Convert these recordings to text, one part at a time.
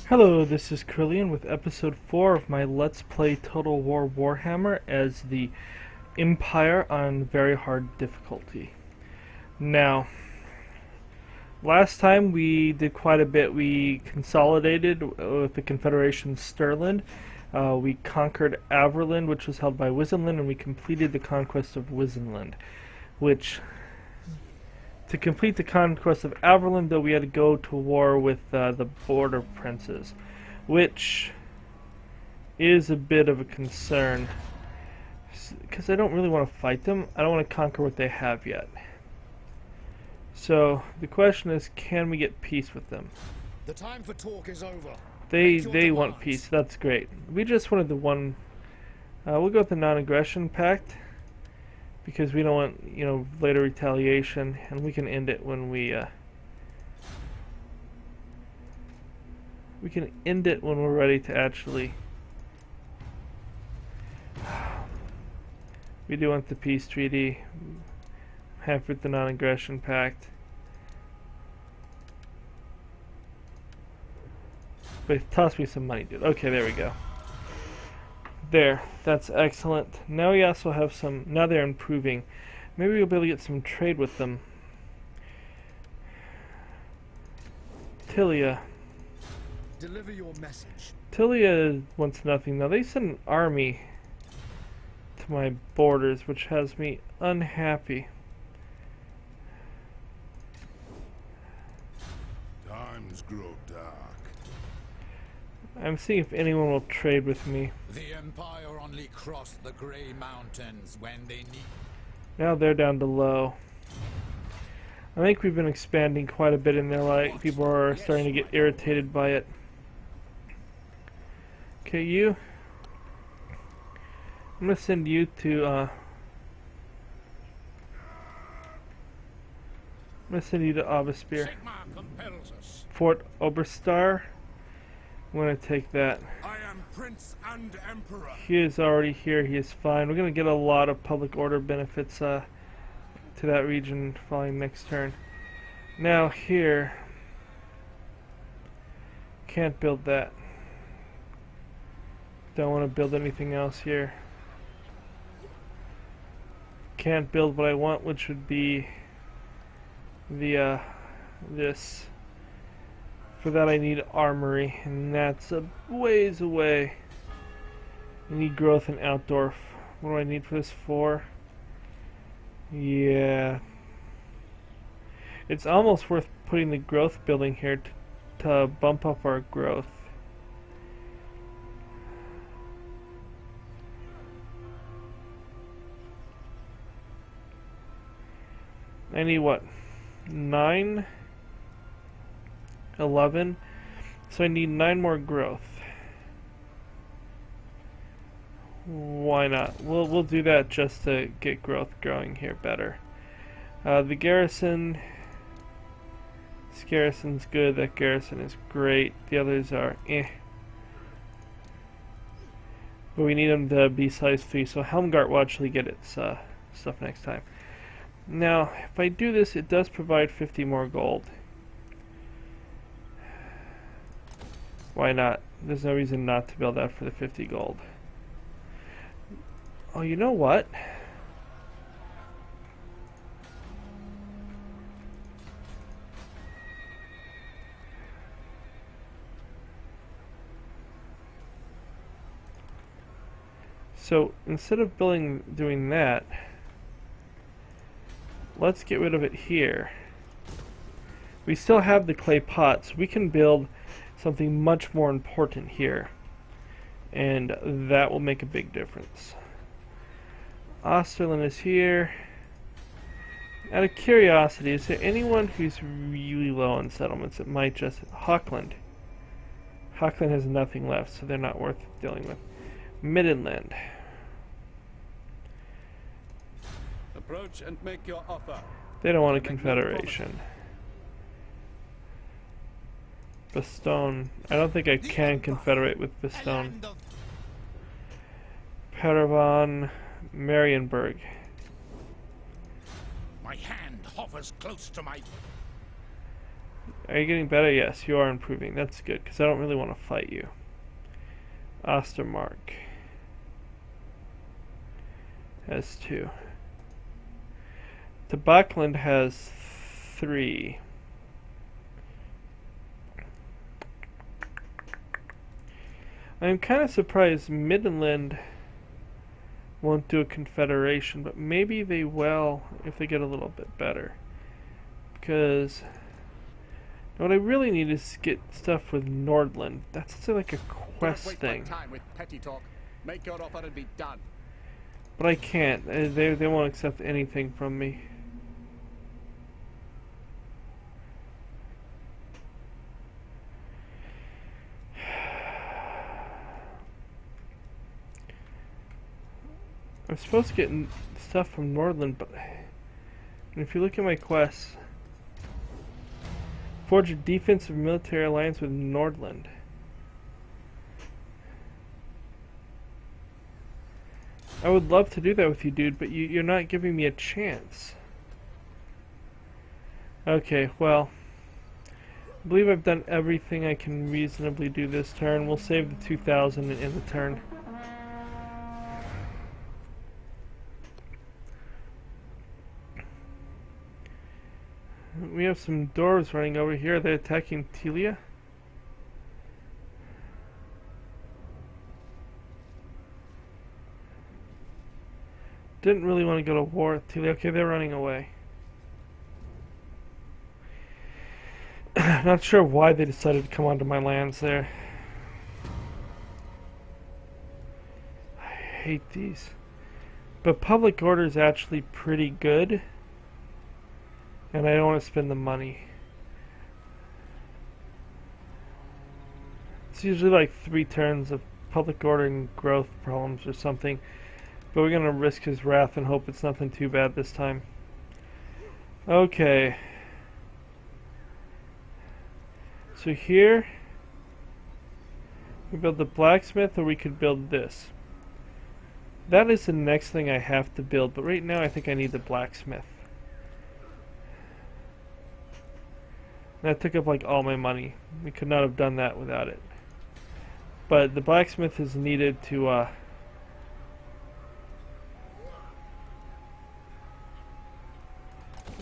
Hello, this is Curlian with episode 4 of my Let's Play Total War Warhammer as the Empire on very hard difficulty. Now, last time we did quite a bit. We consolidated with the Confederation Stirland. We conquered Averland, which was held by Wizenland, and we completed the conquest of Wizenland, which... To complete the conquest of Averland, though, we had to go to war with the border princes, which is a bit of a concern, because I don't really want to fight them. I don't want to conquer what they have yet. So the question is, can we get peace with them? The time for talk is over. They want peace. That's great. We just wanted the one. We'll go with the non-aggression pact, because we don't want, later retaliation, and we can end it when we can end it when we're ready to actually. We do want the peace treaty. Happy with the non-aggression pact. But toss me some money, dude. Okay, there we go. There, that's excellent. Now we also have some, now they're improving. Maybe we'll be able to get some trade with them. Tilia. Deliver your message. Tilia wants nothing. Now they sent an army to my borders, which has me unhappy. Times grow dark. I'm seeing if anyone will trade with me. The Empire only crossed the Grey Mountains when they need. Now they're down to low. I think we've been expanding quite a bit in there, like people are starting to get irritated by it. Okay, you. I'm gonna send you to Obispeer. Fort Oberstar. I'm gonna take that. I am Prince and Emperor. He is already here. He is fine. We're gonna get a lot of public order benefits to that region following next turn. Now here, can't build that. Don't want to build anything else here. Can't build what I want, which would be the this. For that I need armory, and that's a ways away. I need growth and outdoor. What do I need for this for? Yeah. It's almost worth putting the growth building here to bump up our growth. I need what? 9? 11, so I need 9 more growth. Why not? We'll do that just to get growth growing here better. The garrison. This garrison's good. That garrison is great. The others are eh. But we need them to be size 3, so Helmgart will actually get its stuff next time. Now, if I do this, it does provide 50 more gold. Why not? There's no reason not to build that for the 50 gold. Oh, you know what? So instead of doing that, let's get rid of it here. We still have the clay pots. We can build something much more important here, and that will make a big difference. Osterlin is here. Out of curiosity, is there anyone who's really low on settlements that might just... Hockland. Hockland has nothing left, so they're not worth dealing with. Middenland. Approach and make your offer. They don't want a confederation. Bastogne. I don't think I can confederate with Bastogne. Paravan, Marienburg. My hand hovers close to my... Are you getting better? Yes, you are improving. That's good, because I don't really want to fight you. Ostermark has 2. Tabakland has 3. I'm kind of surprised Midland won't do a confederation, but maybe they will if they get a little bit better. Because what I really need is get stuff with Nordland. That's still like a quest Don't waste thing. my time with petty talk. Make your offer and be done. But I can't. They won't accept anything from me. I'm supposed to get stuff from Nordland, but if you look at my quests, forge a defensive military alliance with Nordland. I would love to do that with you, dude, but you're not giving me a chance. Okay, well, I believe I've done everything I can reasonably do this turn. We'll save the 2,000 in the turn. We have some dwarves running over here. They're attacking Telia. Didn't really want to go to war with Telia. Okay, they're running away. Not sure why they decided to come onto my lands there. I hate these. But public order is actually pretty good. And I don't want to spend the money. It's usually like 3 turns of public order and growth problems or something. But we're going to risk his wrath and hope it's nothing too bad this time. Okay. So here, we build the blacksmith, or we could build this. That is the next thing I have to build, but right now I think I need the blacksmith. That took up like all my money. We could not have done that without it. But the blacksmith is needed to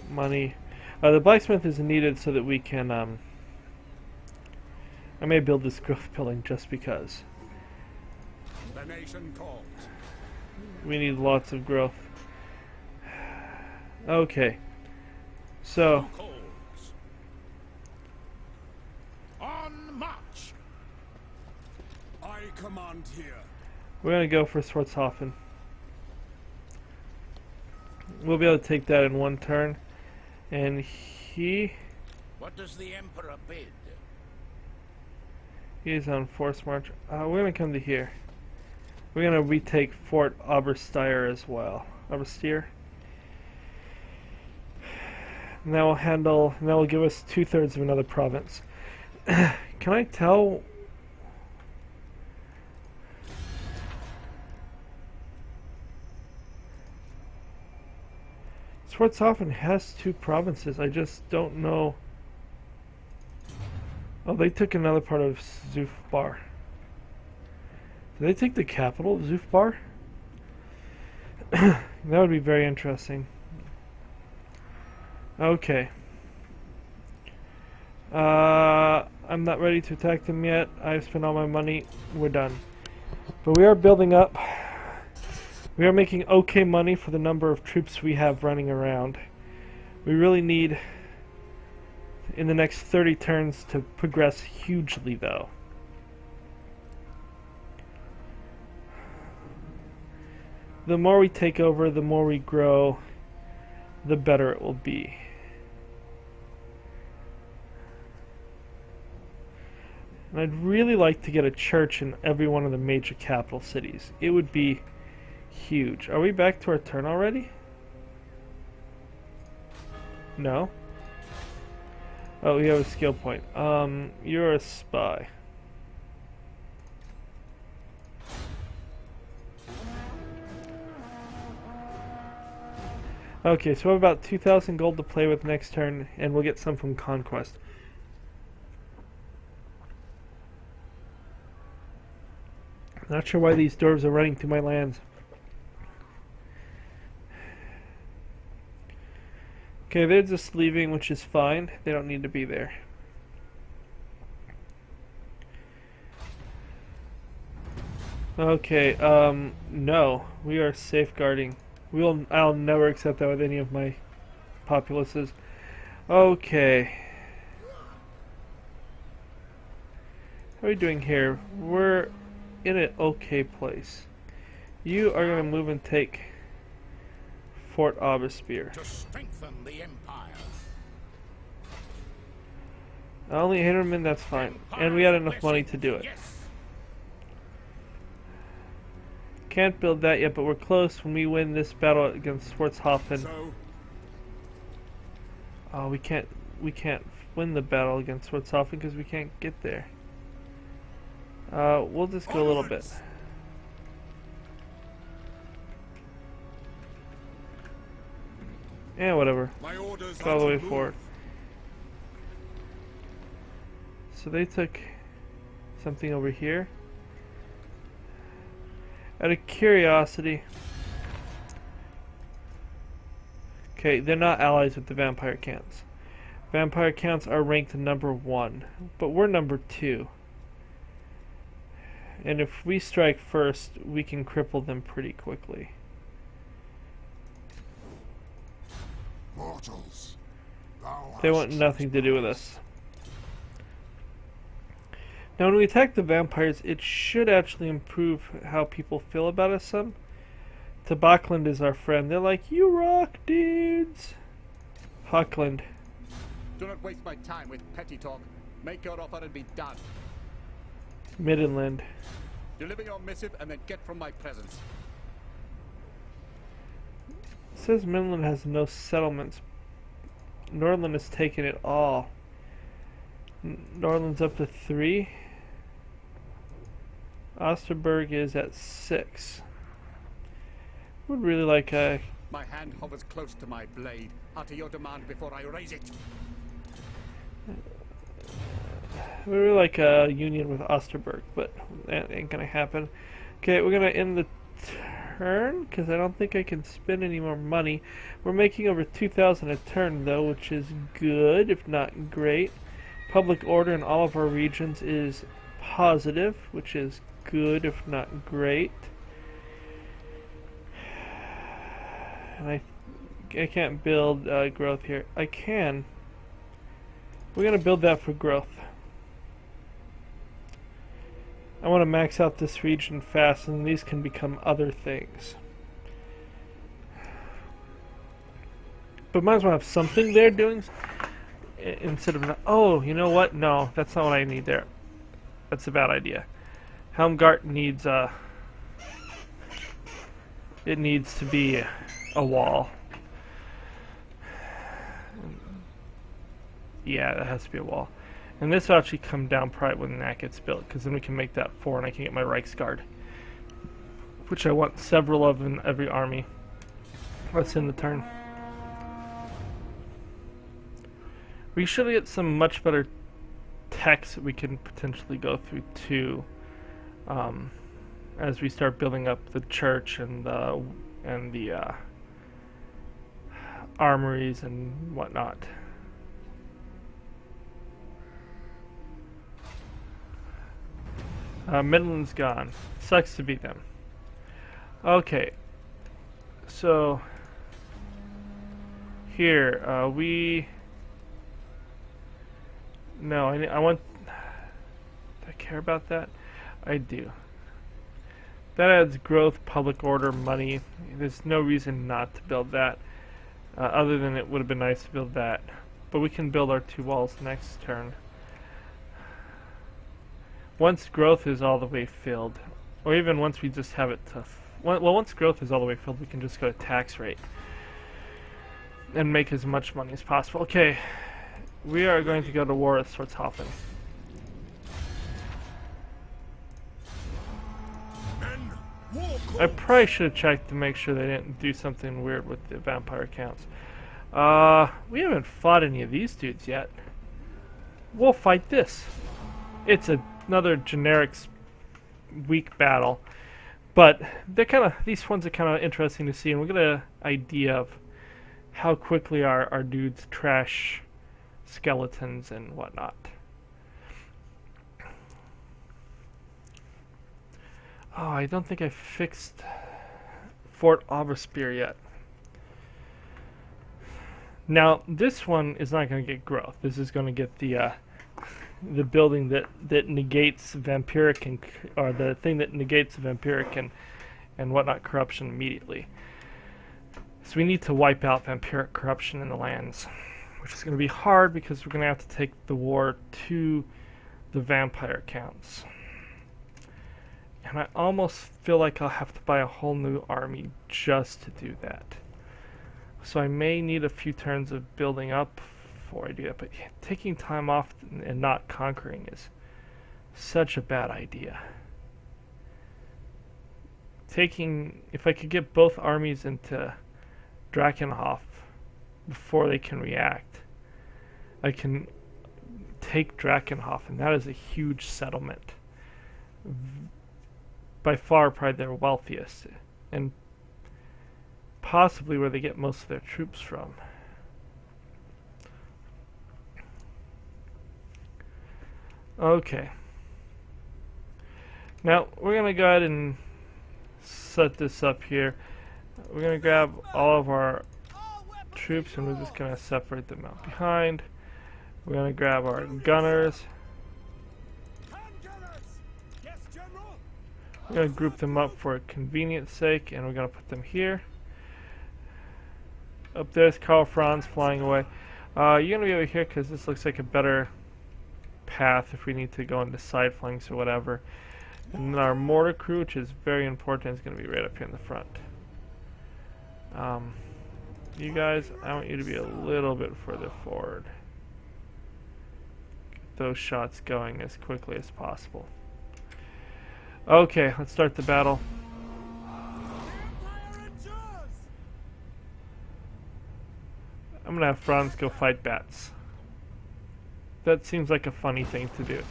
money. The blacksmith is needed so that we can I may build this growth building just because. The nation calls. We need lots of growth. Okay. So Calls. On march. I command here. we're gonna go for Swartzhofen. We'll be able to take that in 1 turn. And he What does the Emperor bid? is on force march. We're gonna come to here. We're gonna retake Fort Oberstyre as well. Oberstyre. And that will handle. And that will give us 2/3 of another province. Can I tell? Swartzhofen has 2 provinces. I just don't know. Oh, they took another part of Zufbar. Did they take the capital of Zufbar? That would be very interesting. Okay. I'm not ready to attack them yet. I've spent all my money. We're done. But we are building up. We are making okay money for the number of troops we have running around. We really need, in the next 30 turns, to progress hugely, though. The more we take over, the more we grow, the better it will be. And I'd really like to get a church in every one of the major capital cities. It would be huge. Are we back to our turn already? No? Oh, we have a skill point. You're a spy. Okay, so we have about 2,000 gold to play with next turn, and we'll get some from Conquest. Not sure why these dwarves are running through my lands. Okay, they're just leaving, which is fine. They don't need to be there. Okay, no. We are safeguarding. I'll never accept that with any of my populaces. Okay. How are we doing here? We're in an okay place. You are going to move and take Fort Aubespierre. To strengthen the Empire. Only 800 men, that's fine. And we had enough money to do it. Yes. Can't build that yet, but we're close. When we win this battle against Schwarzhofen, So, we can't win the battle against Schwarzhofen because we can't get there. We'll just go a little bit. Yeah, whatever. my orders Go all are the to way move. forward. So they took something over here. Out of curiosity. Okay, they're not allies with the vampire counts. Vampire counts are ranked number 1, but we're number 2. And if we strike first, we can cripple them pretty quickly. Mortals, They want nothing to do with us. Now when we attack the vampires, it should actually improve how people feel about us some. Tabakland is our friend. They're like, you rock, dudes. Huckland. Do not waste my time with petty talk. Make your offer and be done. Middenland. Deliver your missive and then get from my presence. It says Midland has no settlements. Nordland has taken it all. Nordland's up to 3. Osterberg is at 6. Would really like a... My hand hovers close to my blade. Utter your demand before I raise it. We really like a union with Osterberg, but that ain't gonna happen. Okay, we're gonna end the turn because I don't think I can spend any more money. We're making over 2,000 a turn though, which is good, if not great. Public order in all of our regions is positive, which is good, if not great. And I can't build growth here. I can. We're gonna build that for growth. I want to max out this region fast, and these can become other things. But might as well have something there doing instead of... Oh, you know what? No, that's not what I need there. That's a bad idea. Helmgart needs it needs to be a wall. Yeah, that has to be a wall. And this will actually come down probably when that gets built, because then we can make that 4 and I can get my Reichsguard. Which I want several of in every army. Let's end the turn. We should get some much better techs that we can potentially go through too. As we start building up the church and the armories and whatnot. Midland's gone. Sucks to be them. Okay. So here we. No, I want. Do I care about that? I do. That adds growth, public order, money. There's no reason not to build that, other than it would have been nice to build that. But we can build our 2 walls next turn. Once growth is all the way filled, or even once we just have it to... Well, once growth is all the way filled, we can just go to tax rate and make as much money as possible. Okay, we are going to go to war with Schwarzhofen. I probably should have checked to make sure they didn't do something weird with the vampire counts. We haven't fought any of these dudes yet. We'll fight this. It's another generic weak battle. But these ones are kind of interesting to see, and we'll get an idea of how quickly our dudes trash skeletons and whatnot. Oh, I don't think I fixed Fort Overspear yet. Now, this one is not going to get growth. This is going to get the building that negates vampiric or the thing that negates vampiric and whatnot corruption immediately. So we need to wipe out vampiric corruption in the lands, which is going to be hard because we're going to have to take the war to the vampire counts. And I almost feel like I'll have to buy a whole new army just to do that. So I may need a few turns of building up before I do that, but taking time off and not conquering is such a bad idea. If I could get both armies into Drakenhof before they can react, I can take Drakenhof, and that is a huge settlement. By far, probably their wealthiest, and possibly where they get most of their troops from. Okay. Now, we're going to go ahead and set this up here. We're going to grab all of our troops, and we're just going to separate them out behind. We're going to grab our gunners. We're going to group them up for convenience sake, and we're going to put them here. Up there's Karl Franz flying away. You're going to be over here because this looks like a better path if we need to go into side flanks or whatever. And then our mortar crew, which is very important, is going to be right up here in the front. You guys, I want you to be a little bit further forward. Get those shots going as quickly as possible. Okay, let's start the battle. I'm gonna have Franz go fight bats. That seems like a funny thing to do.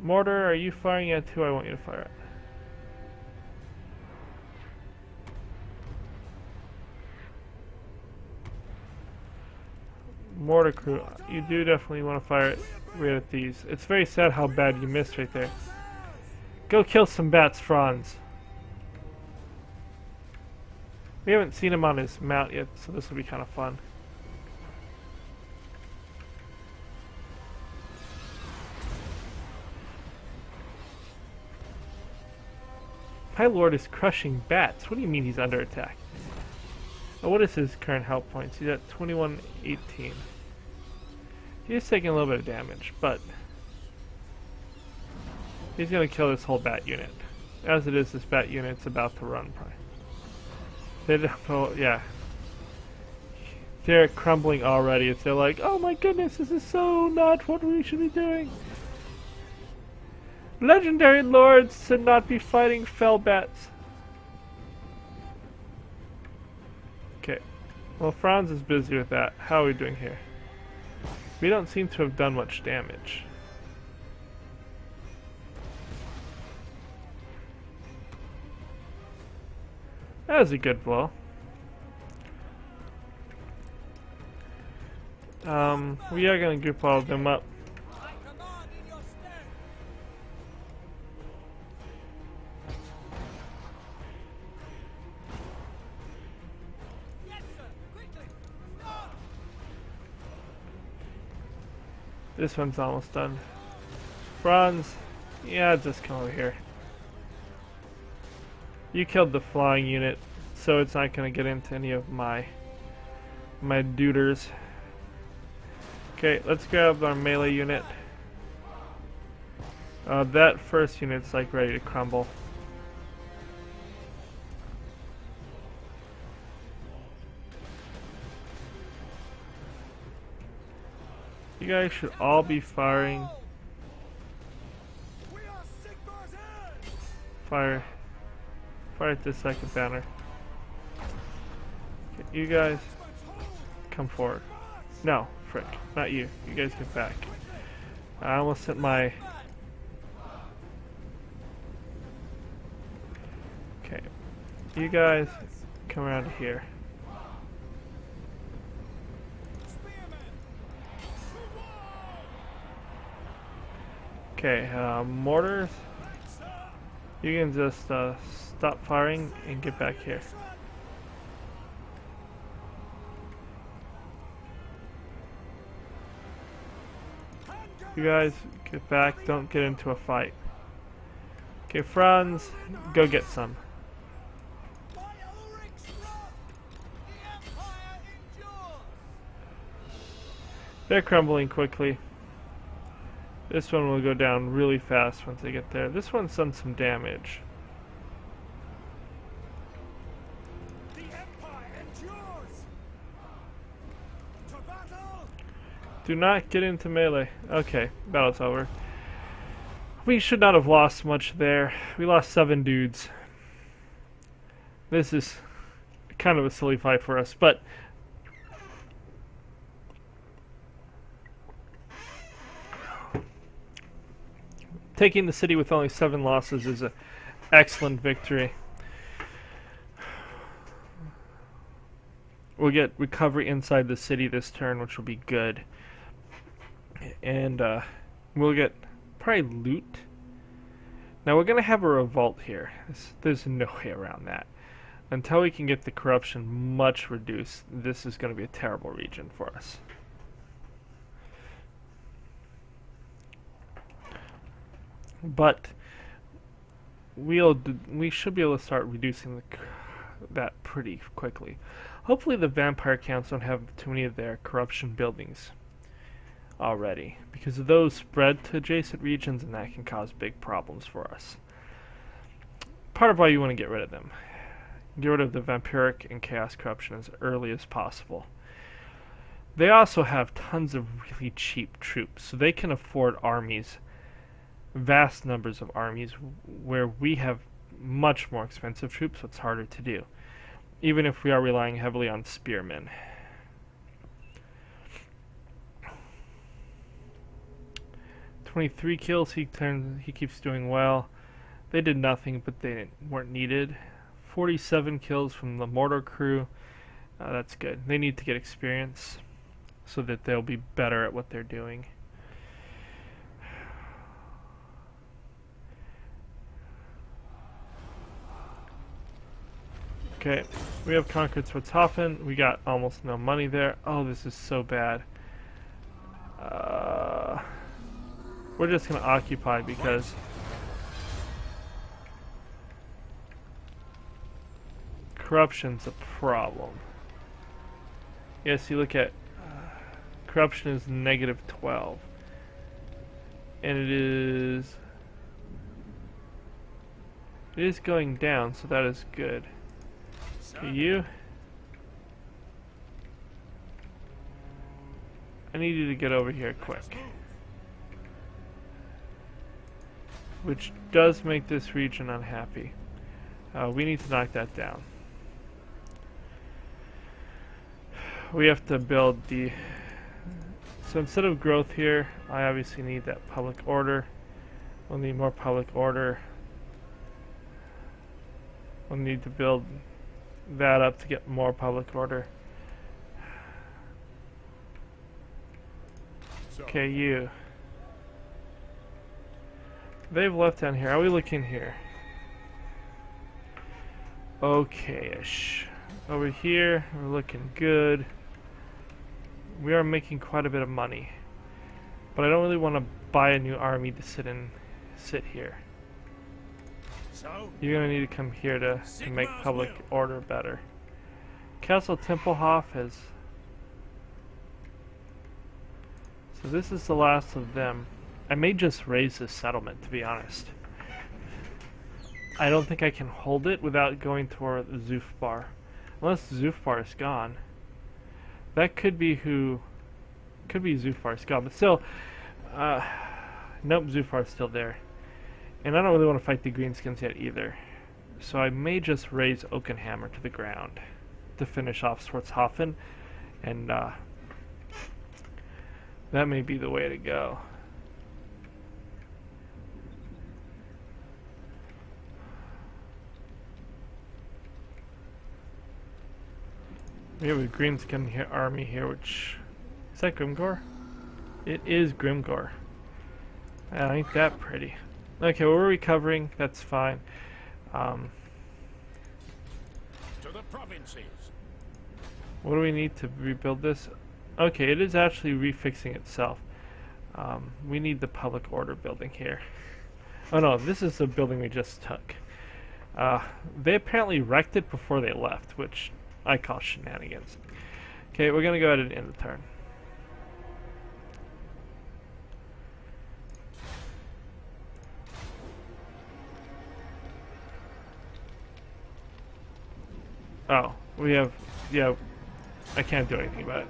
Mortar, are you firing at who I want you to fire at? Mortar crew, you do definitely want to fire it right at these. It's very sad how bad you missed right there. Go kill some bats, Franz. We haven't seen him on his mount yet, so this will be kind of fun. My lord is crushing bats. What do you mean he's under attack? Oh, what is his current health points? He's at 2118. He's taking a little bit of damage, but he's going to kill this whole bat unit. As it is, this bat unit's about to run, probably. Yeah. They're crumbling already. If they're like, oh my goodness, this is so not what we should be doing. Legendary lords should not be fighting fell bats. Okay. Well, Franz is busy with that. How are we doing here? We don't seem to have done much damage. That was a good blow. We are going to group all of them up. This one's almost done. Franz, yeah, just come over here. You killed the flying unit, so it's not going to get into any of my duders. Okay, let's grab our melee unit. That first unit's like ready to crumble. You guys should all be firing. Fire at this second banner. Okay, you guys come forward. No, frick, not you. You guys get back. I almost hit my... Okay. You guys come around here. Okay, mortars. You can just stop firing and get back here. You guys get back, don't get into a fight. Okay, Franz, go get some. They're crumbling quickly. This one will go down really fast once they get there. This one's done some damage. The Empire endures. To battle. Do not get into melee. Okay, battle's over. We should not have lost much there. We lost 7 dudes. This is kind of a silly fight for us, but taking the city with only 7 losses is an excellent victory. We'll get recovery inside the city this turn, which will be good. And we'll get probably loot. Now we're going to have a revolt here. There's no way around that. Until we can get the corruption much reduced, this is going to be a terrible region for us. But we should be able to start reducing that pretty quickly. Hopefully the vampire counts don't have too many of their corruption buildings already, because of those spread to adjacent regions and that can cause big problems for us. Part of why you want to get rid of them. Get rid of the vampiric and chaos corruption as early as possible. They also have tons of really cheap troops, so they can afford armies, vast numbers of armies, where we have much more expensive troops, so it's harder to do, even if we are relying heavily on spearmen. "23 kills, he keeps doing well. They did nothing, but they weren't needed. 47 kills from the mortar crew. That's good. They need to get experience so that they'll be better at what they're doing. Okay, we have conquered Switzhofen. We got almost no money there. Oh, this is so bad. We're just going to occupy because corruption's a problem. Yes, you look at corruption is -12. And it is going down, so that is good. You, I need you to get over here quick. Which does make this region unhappy. We need to knock that down. We have to build the... So instead of growth here, I obviously need that public order. We'll need more public order. We'll need to build that up to get more public order. Okay, you. They've left down here. Are we looking here? Okay-ish. Over here, we're looking good. We are making quite a bit of money. But I don't really want to buy a new army to sit here. You're going to need to come here to make public order better. Castle Tempelhof has... So this is the last of them. I may just raise this settlement, to be honest. I don't think I can hold it without going toward Zufbar. Unless Zufbar is gone. That could be who... Could be Zufar's gone, but still... nope, Zufar's still there. And I don't really want to fight the Greenskins yet either. So I may just raise Oakenhammer to the ground to finish off We have a greenskin army here, which... Is that Grimgor? It is Grimgor. Ain't that pretty. Okay, well, we're recovering. That's fine. To the provinces. What do we need to rebuild this? Okay, it is actually refixing itself. We need the public order building here. Oh no, this is the building we just took. They apparently wrecked it before they left, which I call shenanigans. Okay, we're gonna go ahead and end the turn. Oh, we have... Yeah, I can't do anything about it.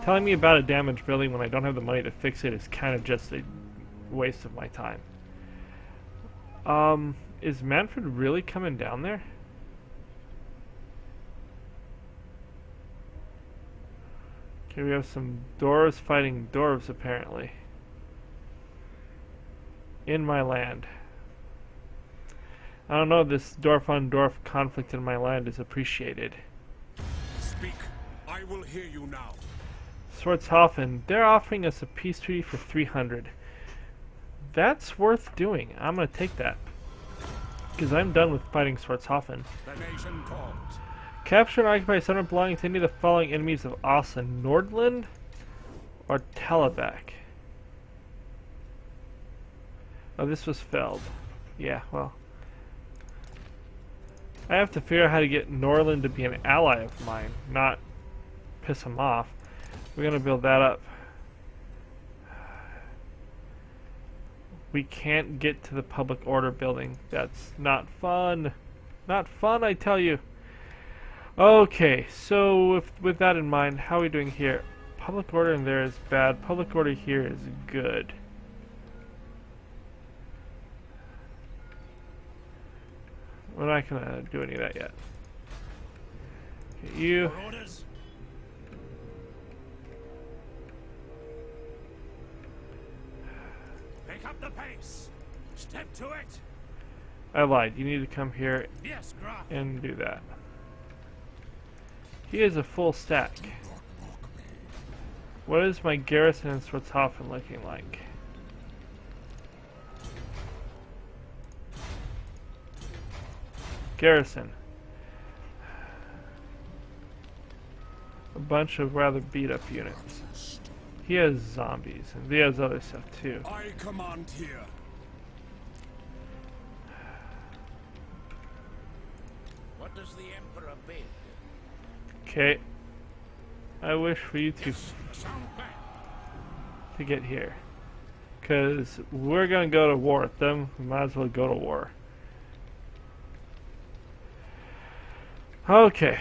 Telling me about a damaged building when I don't have the money to fix it is kind of just a waste of my time. Is Manfred really coming down there? Okay, we have some dwarves fighting dwarves, apparently. In my land. I don't know if this dwarf-on-dwarf conflict in my land is appreciated. Speak. I will hear you now. Swartzhofen, they're offering us a peace treaty for 300. That's worth doing. I'm gonna take that. Because I'm done with fighting Swartzhofen. The nation calls. Capture and occupy center belonging to any of the following enemies of Asa: Nordland or Talabek. Oh, this was Feld. Yeah, well. I have to figure out how to get Norland to be an ally of mine, not piss him off. We're gonna build that up. We can't get to the public order building. That's not fun. Not fun, I tell you. Okay, so with that in mind, how are we doing here? Public order in there is bad. Public order here is good. We're not gonna do any of that yet. Okay, you. For orders. Pick up the pace. Step to it. I lied. You need to come here Yes, Graf. and do that. He is a full stack. What is my garrison in Swartzhofen looking like? Garrison. A bunch of rather beat up units. He has zombies, and he has other stuff too. I command here. What does the Emperor bid? Okay. I wish for you to Sound back. get here. Because we're going to go to war with them. We might as well go to war. Okay.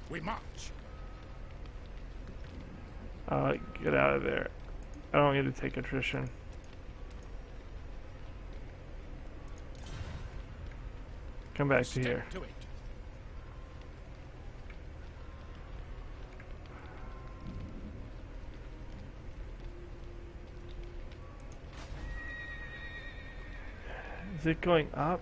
We march. Get out of there. I don't need to take attrition. Come back to Step here. to it. Is it going up?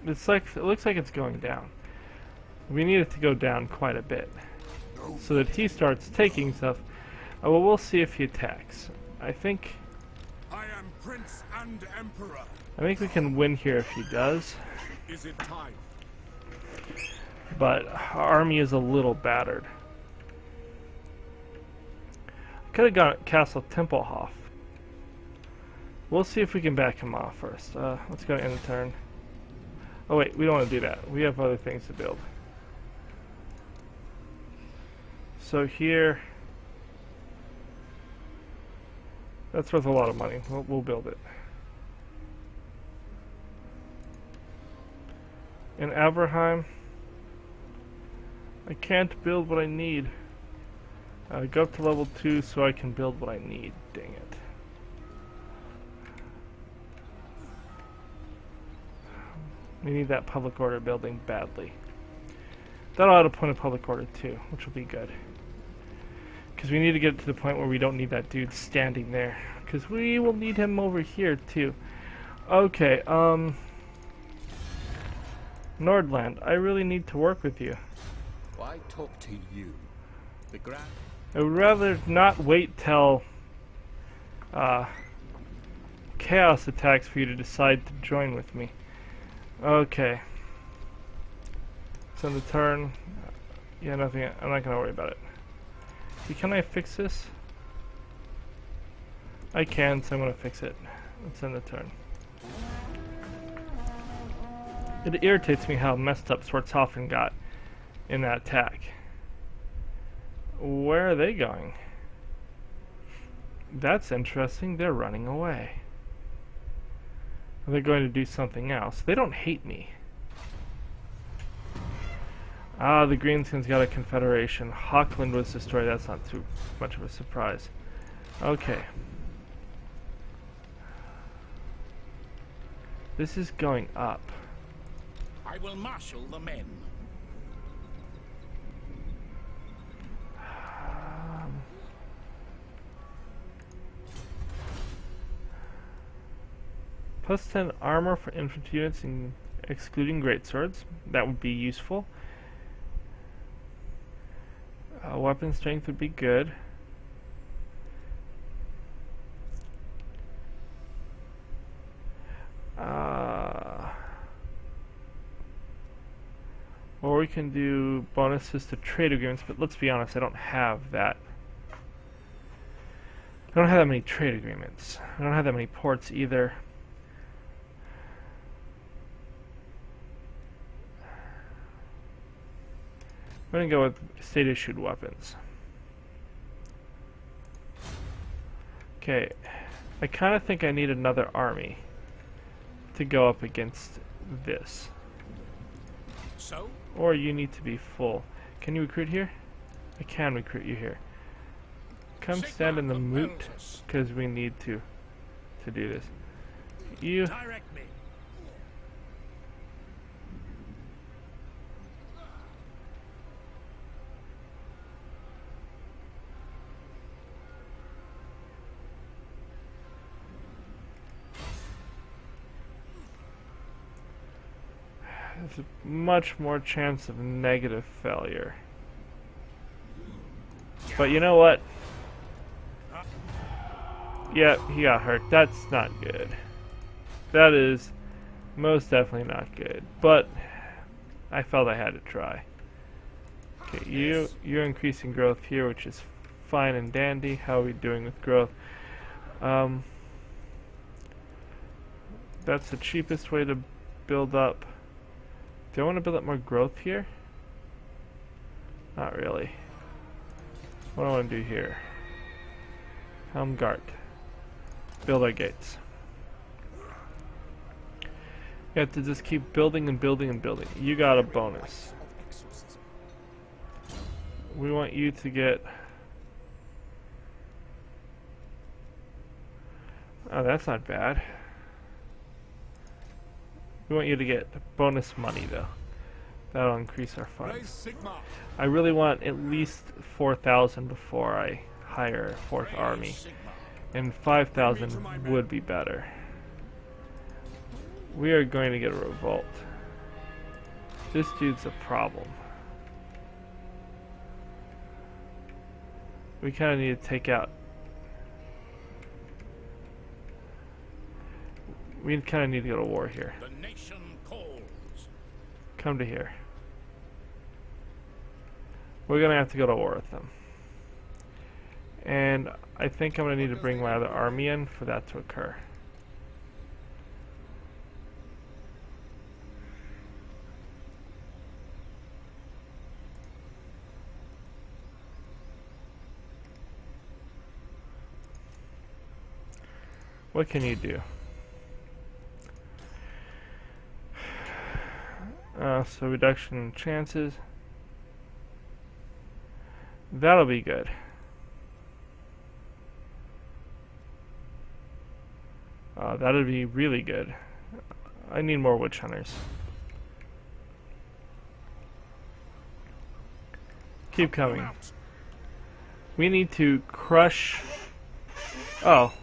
It looks like it's going down. We need it to go down quite a bit so that he starts taking stuff. Well, we'll see if he attacks. I think I am Prince and Emperor. we can win here if he does. Is it time? But our army is a little battered. Could have gone at Castle Tempelhof. We'll see if we can back him off first. Let's go end the turn. Oh wait, we don't want to do that. We have other things to build. So here, that's worth a lot of money. We'll build it. In Averheim, I can't build what I need. Go up to level 2 so I can build what I need. Dang it. We need that public order building badly. That'll add a point of public order too, which will be good. Because we need to get to the point where we don't need that dude standing there. Because we will need him over here too. Okay, Nordland, I really need to work with you. Why talk to you? The ground. I would rather not wait till chaos attacks for you to decide to join with me. Okay. Send the turn. Yeah, nothing. I'm not gonna worry about it. See, can I fix this? I can, so I'm gonna fix it. Let's end the turn. It irritates me how messed up Swartzhoffen got in that attack. Where are they going? That's interesting. They're running away. Are they going to do something else? They don't hate me. Ah, the Greenskins got a confederation. Hockland was destroyed. That's not too much of a surprise. Okay. This is going up. I will marshal the men. Plus 10 armor for infantry units, excluding greatswords. That would be useful. Weapon strength would be good. Or we can do bonuses to trade agreements, but let's be honest, I don't have that. I don't have that many trade agreements. I don't have that many ports either. I'm going to go with state-issued weapons. Okay, I kind of think I need another army to go up against this. So? Or you need to be full. Can you recruit here? I can recruit you here. Come stand in the moot, because we need to do this. You... Direct me. There's a much more chance of negative failure. But you know what? Yeah, he got hurt. That's not good. That is most definitely not good. But I felt I had to try. Okay, you're increasing growth here, which is fine and dandy. How are we doing with growth? That's the cheapest way to build up. Do I want to build up more growth here? Not really. What do I want to do here? Helmgart. Build our gates. You have to just keep building and building and building. You got a bonus. We want you to get... Oh, that's not bad. We want you to get bonus money, though. That'll increase our funds. I really want at least 4,000 before I hire a fourth army. And 5,000 would be better. We are going to get a revolt. This dude's a problem. We kind of need to take out... We kind of need to go to war here. The nation calls. Come to here. We're going to have to go to war with them. And I think I'm going to need to bring my other army in for that to occur. What can you do? So reduction in chances. That'll be good. That'll be really good. I need more witch hunters. Keep coming. We need to crush... Oh.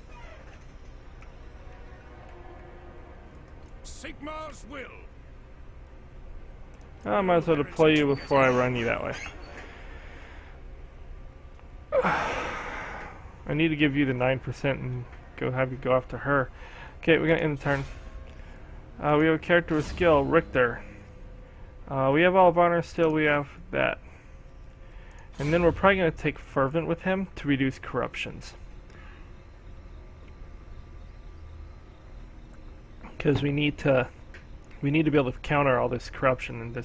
Sigmar's will. I might as well deploy you before I run you that way. I need to give you the 9% and have you go after her. Okay, we're gonna end the turn. We have a character with skill, Richter. We have all of honor still, we have that. And then we're probably gonna take fervent with him to reduce corruptions. Because we need to be able to counter all this corruption, and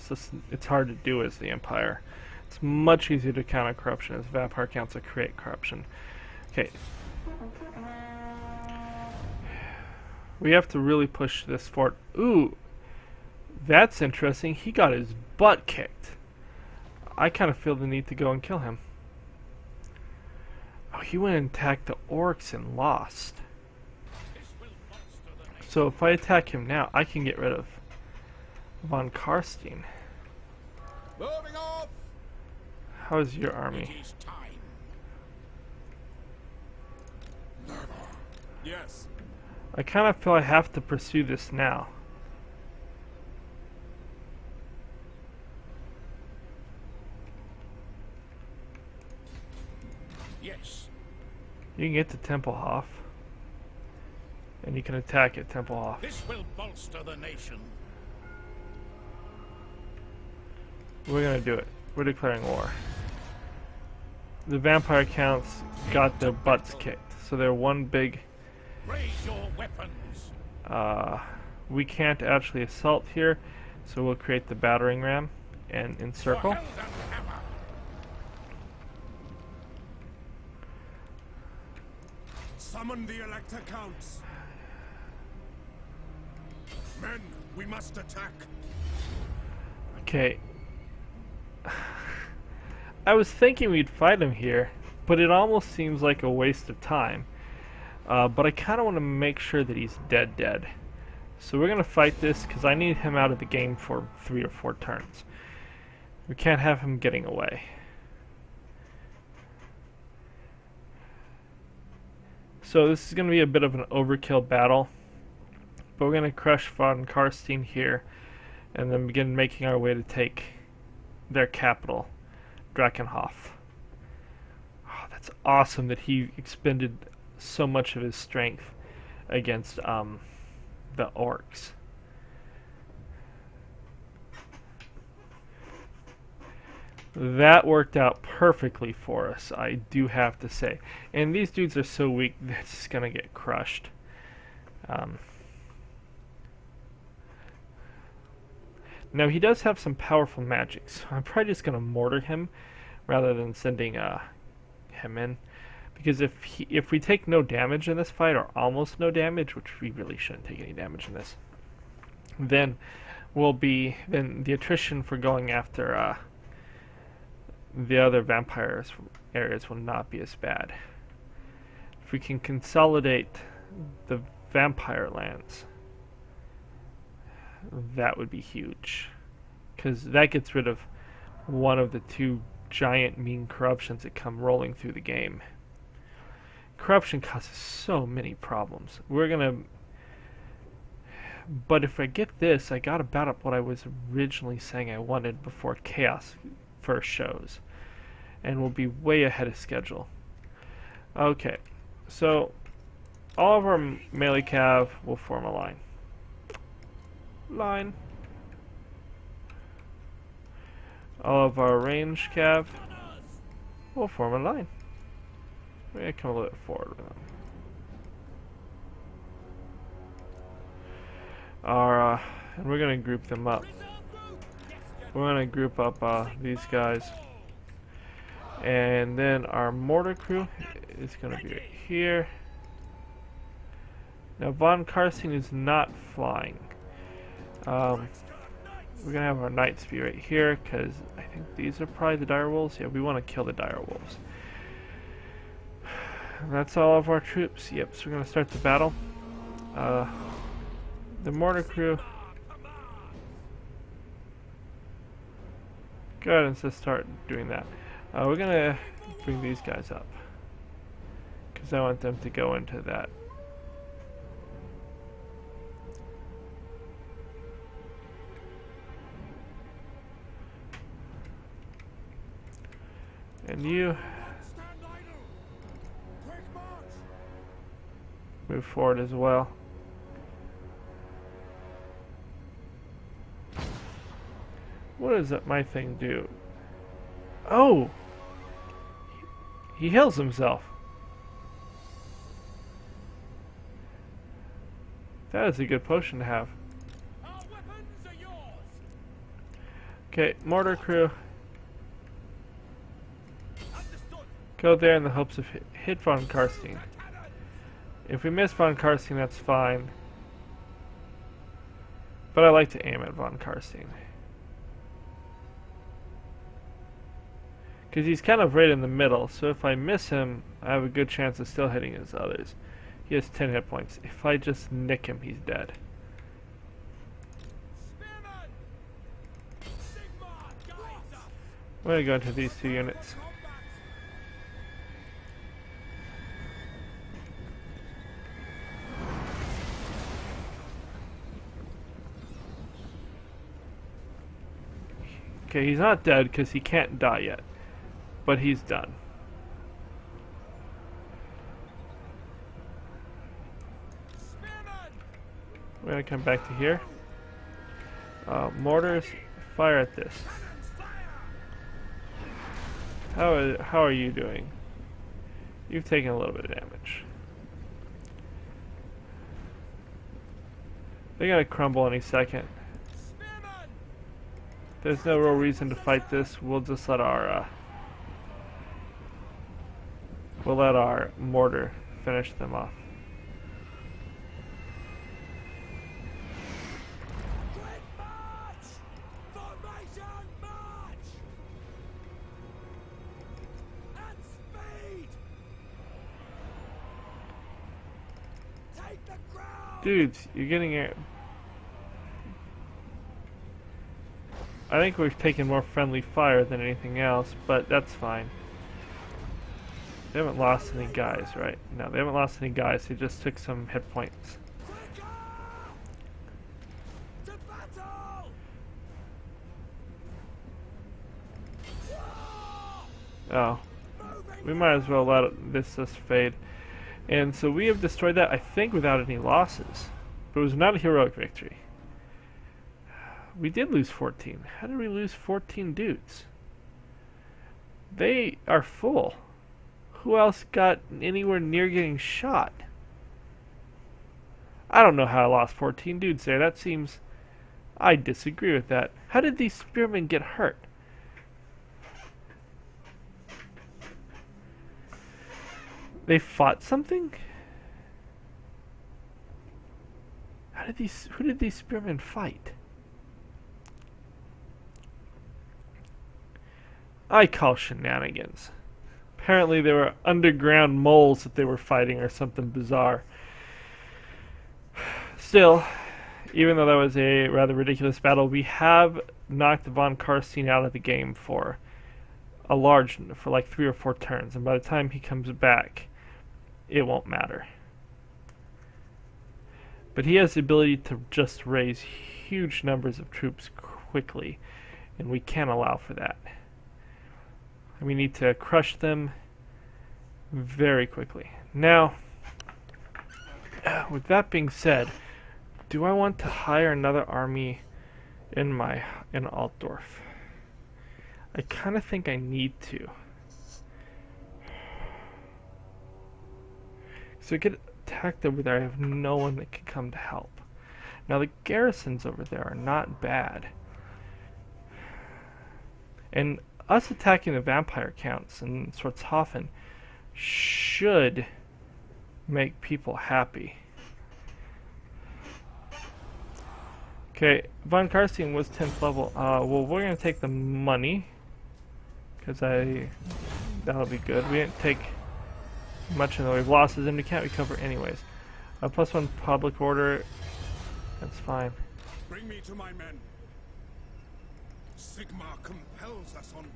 it's hard to do as the Empire. It's much easier to counter corruption as Vampire Council create corruption. Okay. We have to really push this fort. Ooh, that's interesting. He got his butt kicked. I kind of feel the need to go and kill him. Oh, he went and attacked the orcs and lost. So if I attack him now, I can get rid of von Karstein. Moving off. How's your army? It is time. Yes. I kind of feel I have to pursue this now. Yes. You can get to Templehof. And you can attack at Templehof. This will bolster the nation. We're gonna do it. We're declaring war. The vampire counts got their butts kicked, so they're one big... Raise your weapons. We can't actually assault here, so we'll create the battering ram and encircle. For Held and Hammer. Summon the Elector Counts. Men, we must attack. Okay. I was thinking we'd fight him here, but it almost seems like a waste of time. But I kind of want to make sure that he's dead. So we're going to fight this because I need him out of the game for 3 or 4 turns. We can't have him getting away. So this is going to be a bit of an overkill battle. But we're going to crush von Karstein here and then begin making our way to take their capital, Drakenhof. Oh, that's awesome that he expended so much of his strength against the orcs. That worked out perfectly for us, I do have to say. And these dudes are so weak, they're just gonna get crushed. Now he does have some powerful magic, so I'm probably just gonna mortar him rather than sending him in. Because if we take no damage in this fight, or almost no damage, which we really shouldn't take any damage in this, then then the attrition for going after the other vampires areas will not be as bad. If we can consolidate the vampire lands, that would be huge, because that gets rid of one of the 2 giant mean corruptions that come rolling through the game. Corruption causes so many problems. But if I get this, I got about up what I was originally saying I wanted before Chaos first shows, and we'll be way ahead of schedule. Okay, so all of our melee cav will form a line. All of our range cav will form a line. We're gonna come a little bit forward with them. And we're gonna group them up. We're gonna group up these guys, and then our mortar crew is gonna be right here. Now von Karstein is not flying. We're gonna have our knights be right here because I think these are probably the dire wolves. Yeah, we want to kill the dire wolves. That's all of our troops. Yep, so we're gonna start the battle. The mortar crew. Go ahead and just start doing that. We're gonna bring these guys up. Because I want them to go into that. And you Stand idle! Quick march! move forward as well. What does that my thing do? Oh! He heals himself. That is a good potion to have. Our weapons are yours! Okay, mortar crew. Understood! Go there in the hopes of hit von Karstein. If we miss von Karstein, that's fine. But I like to aim at von Karstein. Because he's kind of right in the middle, so if I miss him, I have a good chance of still hitting his others. He has 10 hit points. If I just nick him, he's dead. Spearman! Sigma! Guides us! I'm going to go into these two units. Okay, he's not dead because he can't die yet. But he's done. We're going to come back to here. Mortars, fire at this. How are you doing? You've taken a little bit of damage. They're going to crumble any second. There's no real reason to fight this. We'll just let our mortar finish them off. Quick march! Formation march! At speed! Take the ground! Dudes, you're getting it. I think we've taken more friendly fire than anything else, but that's fine. They haven't lost any guys, right? No, they haven't lost any guys. They just took some hit points. Quicker! To battle! Oh. We might as well let this fade. And so we have destroyed that, I think, without any losses. But it was not a heroic victory. We did lose 14. How did we lose 14 dudes? They are full. Who else got anywhere near getting shot? I don't know how I lost 14 dudes there. That seems... I disagree with that. How did these spearmen get hurt? They fought something? Who did these spearmen fight? I call shenanigans. Apparently there were underground moles that they were fighting or something bizarre. Still, even though that was a rather ridiculous battle, we have knocked von Karstein out of the game for like 3 or 4 turns, and by the time he comes back, it won't matter. But he has the ability to just raise huge numbers of troops quickly, and we can't allow for that. We need to crush them very quickly. Now, with that being said, do I want to hire another army in Altdorf? I kind of think I need to. So get attacked over there, I have no one that can come to help. Now the garrisons over there are not bad. And us attacking the vampire counts in Swartzhofen should make people happy. Okay, von Karstein was 10th level. Well, we're going to take the money, because that'll be good. We didn't take much in the way of losses, and we can't recover anyways. +1 public order, that's fine. Bring me to my men. Sigma compels us onward.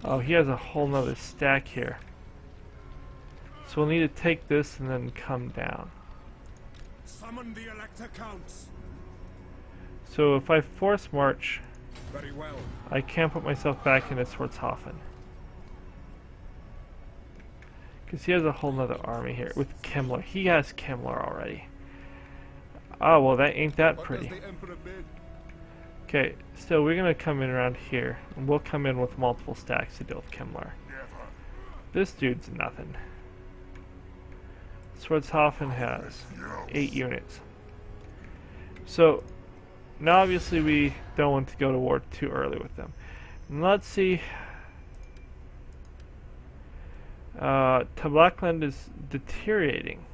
Oh, he has a whole nother stack here. So we'll need to take this and then come down. Summon the Elector Counts. So if I force march, Very well. I can put myself back into Swartzhofen. Because he has a whole nother army here with Kimmler. He has Kimmler already. Oh, well, that ain't that What pretty. does the Emperor bid? Okay, so we're going to come in around here. And we'll come in with multiple stacks to deal with Kimmler. Never. This dude's nothing. Swartzhofen has 8 units. So, now obviously we don't want to go to war too early with them. And let's see. Tabakland is deteriorating.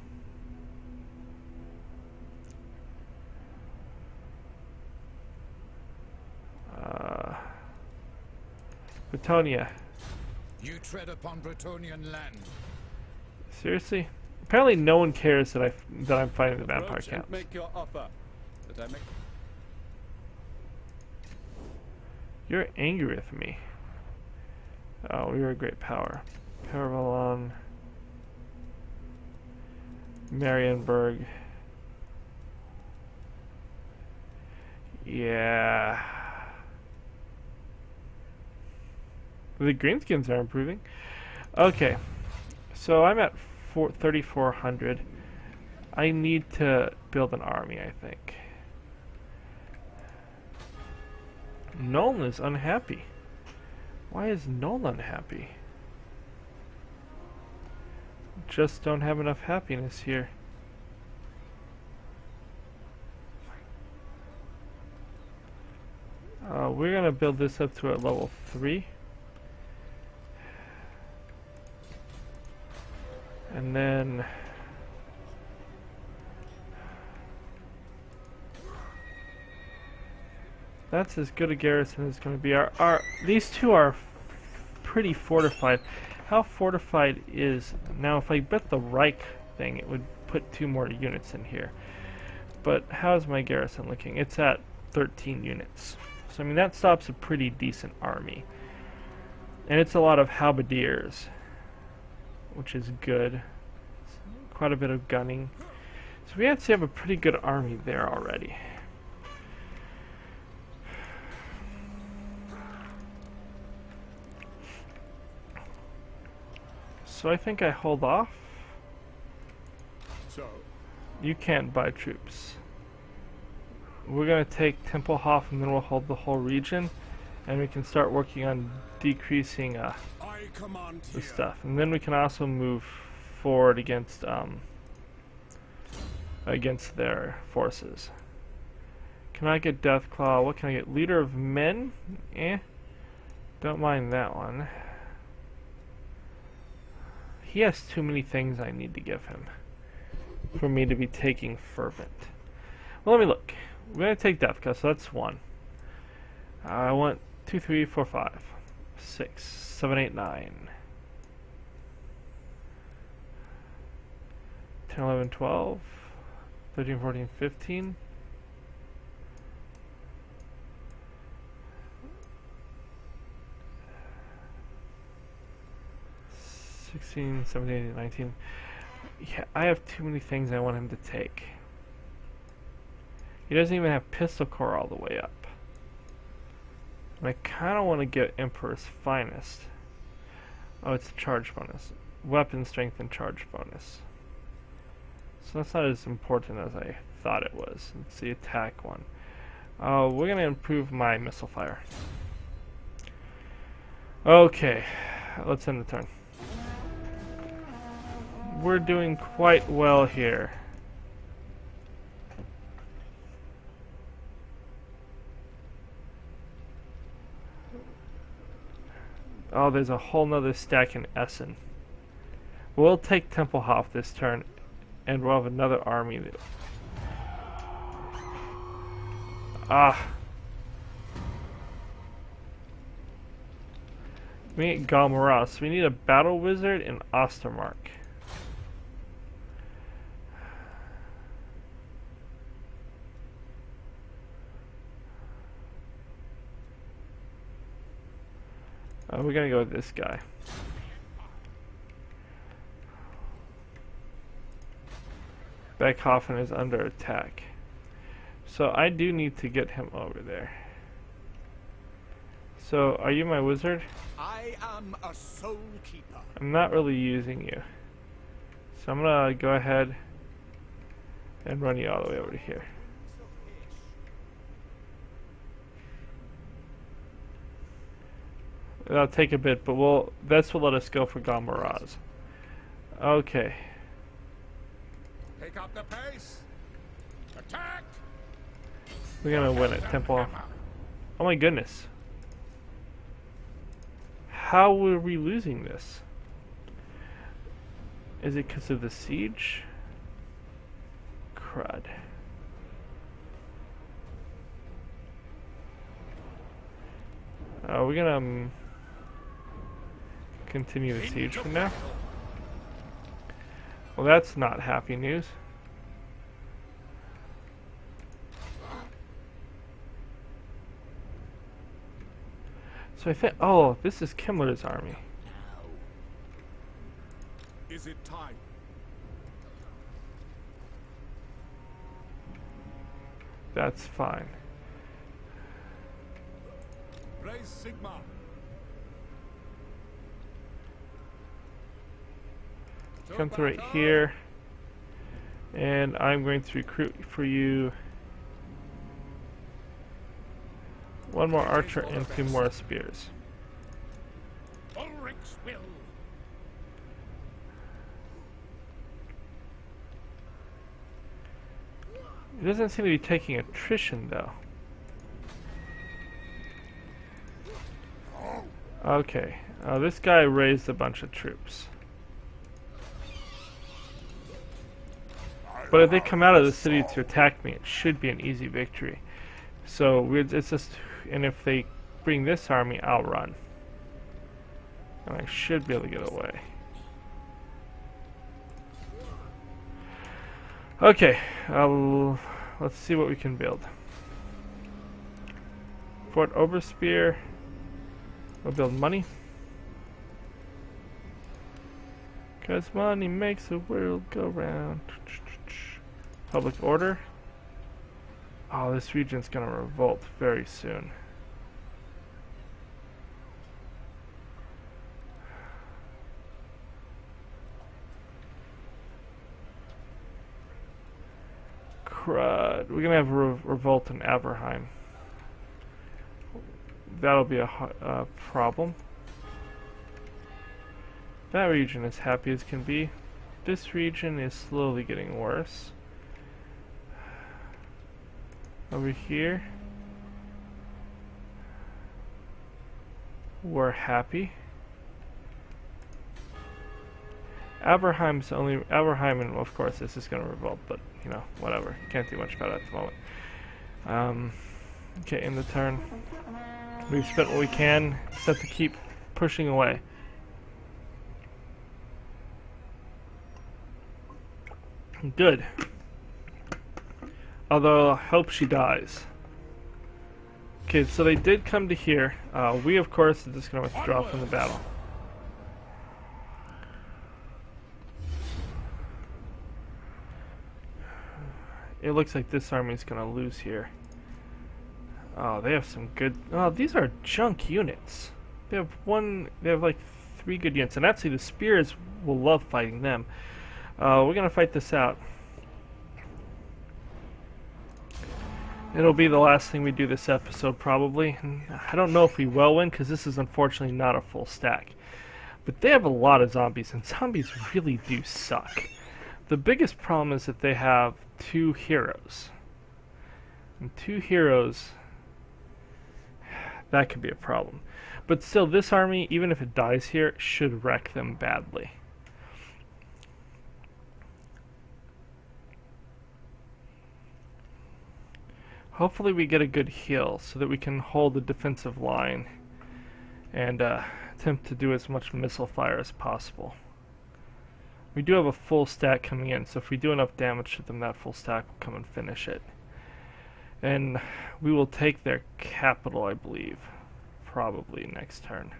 Bretonia. You tread upon Bretonian land. Seriously? Apparently no one cares that I'm fighting the vampire Approach and counts. make your offer. That I make. You're angry with me. Oh, you're a great power. Paravalon. Marienburg. Yeah. The greenskins are improving. Okay. So I'm at 3,400. I need to build an army, I think. Nolan is unhappy. Why is Nolan unhappy? Just don't have enough happiness here. We're gonna build this up to a level 3. And then that's as good a garrison as going to be. These two are pretty fortified. How fortified is now? If I bet the Reich thing, it would put 2 more units in here. But how's my garrison looking? It's at 13 units. So I mean that stops a pretty decent army, and it's a lot of halberdiers, which is good. Quite a bit of gunning. So we actually have a pretty good army there already. So I think I hold off. So, You can't buy troops. We're gonna take Tempelhof and then we'll hold the whole region, and we can start working on decreasing I command the here. stuff. And then we can also move forward against their forces. Can I get Deathclaw? What can I get? Leader of Men? Don't mind that one. He has too many things I need to give him for me to be taking Fervent. Well, let me look. We're going to take Deathclaw, so that's 1. I want 2, 3, 4, 5, 6, 7, 8, 9. 10, 11, 12, 13, 14, 15. $16, $17, $19. Yeah, I have too many things I want him to take. He doesn't even have Pistol Core all the way up. And I kind of want to get Emperor's Finest. Oh, it's a charge bonus. Weapon strength and charge bonus. So that's not as important as I thought it was. It's the attack one. We're going to improve my missile fire. Okay, let's end the turn. We're doing quite well here. Oh, there's a whole nother stack in Essen. We'll take Tempelhof this turn, and we'll have another army. We need Galmaras. We need a battle wizard in Ostermark. We're gonna go with this guy. Beckhoffen is under attack. So I do need to get him over there. So, are you my wizard? I am a soul keeper. I'm not really using you. So I'm gonna go ahead and run you all the way over to here. That'll take a bit, but that's what let us go for Galmaraz. Okay. Pick up the pace. Attack. We're gonna win it, Temple. Oh my goodness. How were we losing this? Is it because of the siege? Crud. We're gonna continue the siege for now. Well, that's not happy news. So I think, oh, this is Kimmler's army. Is it time? That's fine. Raise Sigma. Come to right here. And I'm going to recruit for you one more archer and 2 more spears. Ulrich's will. It doesn't seem to be taking attrition though. Okay, this guy raised a bunch of troops. But if they come out of the city to attack me, it should be an easy victory. So it's just, and if they bring this army, I'll run. And I should be able to get away. Okay, let's see what we can build. Fort Oberspear. We'll build money. Cause money makes the world go round. Public order. Oh, this region's gonna revolt very soon. Crud. We're gonna have a revolt in Averheim. That'll be a problem. That region is happy as can be. This region is slowly getting worse. Over here, we're happy. Averheim, and of course this is going to revolt, but you know, whatever. Can't do much about it at the moment. Okay, in the turn, we've spent what we can, except to keep pushing away. Good. Although, I hope she dies. Okay, so they did come to here. We, of course, are just going to withdraw from the battle. It looks like this army is going to lose here. Oh, they have some good... Oh, these are junk units. They have like 3 good units. And actually, the spears will love fighting them. We're going to fight this out. It'll be the last thing we do this episode, probably. I don't know if we will win, because this is unfortunately not a full stack. But they have a lot of zombies, and zombies really do suck. The biggest problem is that they have 2 heroes. And 2 heroes, that could be a problem. But still, this army, even if it dies here, should wreck them badly. Hopefully we get a good heal so that we can hold the defensive line and attempt to do as much missile fire as possible. We do have a full stack coming in, so if we do enough damage to them, that full stack will come and finish it. And we will take their capital, I believe, probably next turn.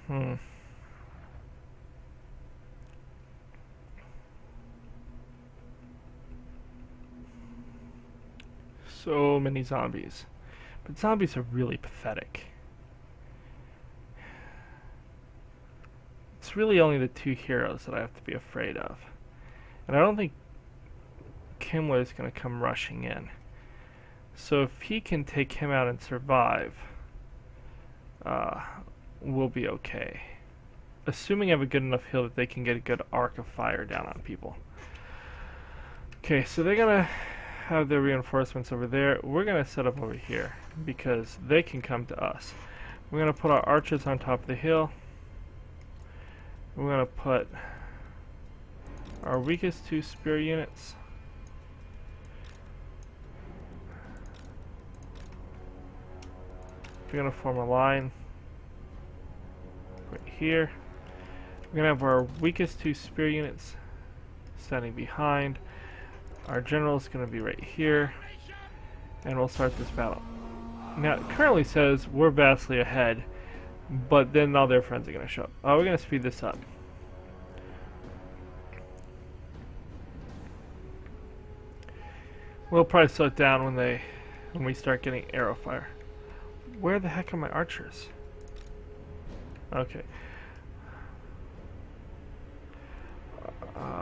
Hmm. So many zombies. But zombies are really pathetic. It's really only the two heroes that I have to be afraid of. And I don't think Kimmler is going to come rushing in. So if he can take him out and survive, we'll be okay. Assuming I have a good enough heal that they can get a good arc of fire down on people. Okay, so they're going to have their reinforcements over there. We're going to set up over here because they can come to us. We're going to put our archers on top of the hill. We're going to put our weakest two spear units. We're going to form a line right here. We're going to have our weakest two spear units standing behind. Our general is going to be right here. And we'll start this battle. Now, it currently says we're vastly ahead, but then all their friends are going to show up. We're going to speed this up. We'll probably slow it down when we start getting arrow fire. Where the heck are my archers? Okay.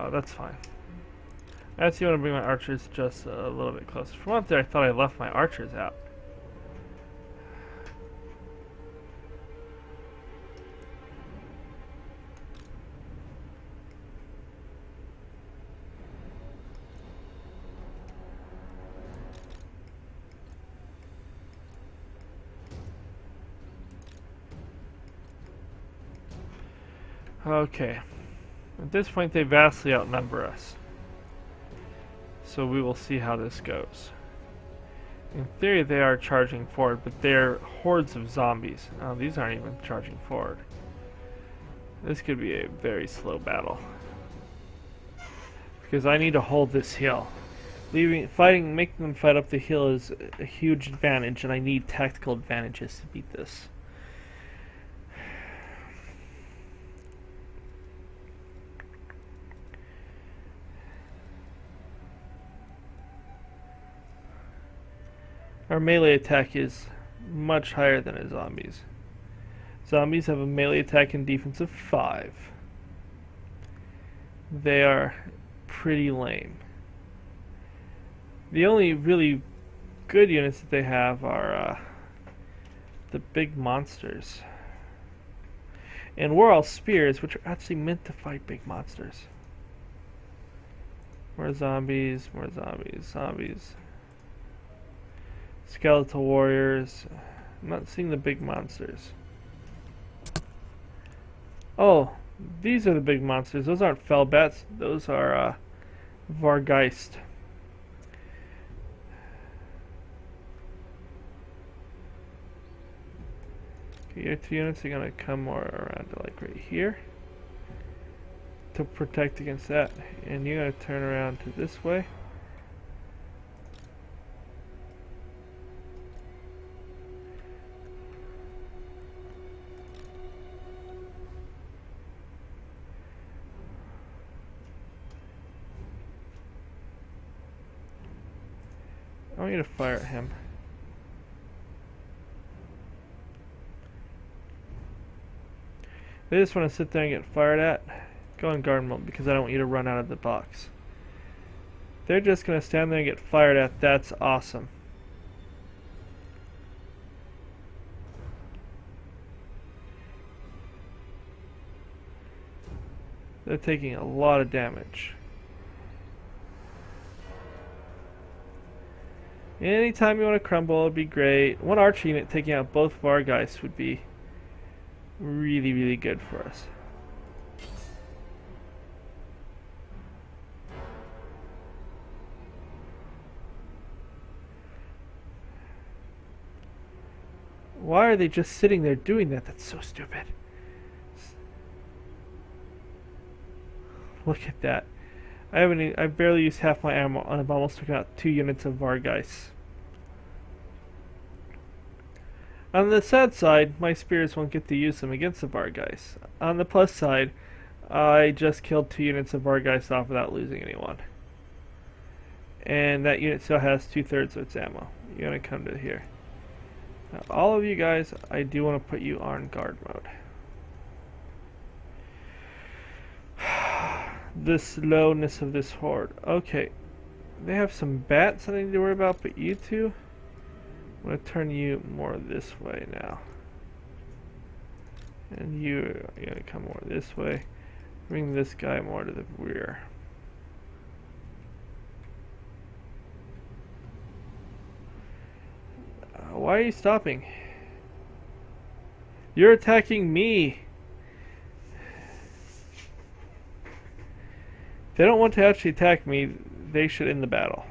That's fine. I actually want to bring my archers just a little bit closer. For one there, I thought I left my archers out. Okay. At this point, they vastly outnumber us. So we will see how this goes. In theory, they are charging forward, but they're hordes of zombies. Oh, these aren't even charging forward. This could be a very slow battle. Because I need to hold this hill. Making them fight up the hill is a huge advantage, and I need tactical advantages to beat this. Our melee attack is much higher than a zombies. Zombies have a melee attack and defense of 5. They are pretty lame. The only really good units that they have are the big monsters. And we're all spears, which are actually meant to fight big monsters. More zombies, zombies. Skeletal warriors. I'm not seeing the big monsters. Oh, these are the big monsters. Those aren't Fellbats. Those are Vargeist. Okay, your 2 units are going to come more around to like right here to protect against that. And you're going to turn around to this way. I want you to fire at him. They just want to sit there and get fired at. Go in guard mode because I don't want you to run out of the box. They're just going to stand there and get fired at. That's awesome. They're taking a lot of damage. Anytime you want to crumble would be great. One archer unit taking out both Vargeist would be really, really good for us. Why are they just sitting there doing that? That's so stupid. Look at that. I've barely used half my ammo and I've almost taken out 2 units of Vargeist. On the sad side, my spears won't get to use them against the Vargeist. On the plus side, I just killed 2 units of Vargeist off without losing anyone. And that unit still has 2/3 of its ammo. You're gonna come to here. Now, all of you guys, I do want to put you on guard mode. The slowness of this horde. Okay, they have some bats I need to worry about, but you two, I'm going to turn you more this way now. And you're going to come more this way. Bring this guy more to the rear. Why are you stopping? You're attacking me! If they don't want to actually attack me, they should end the battle.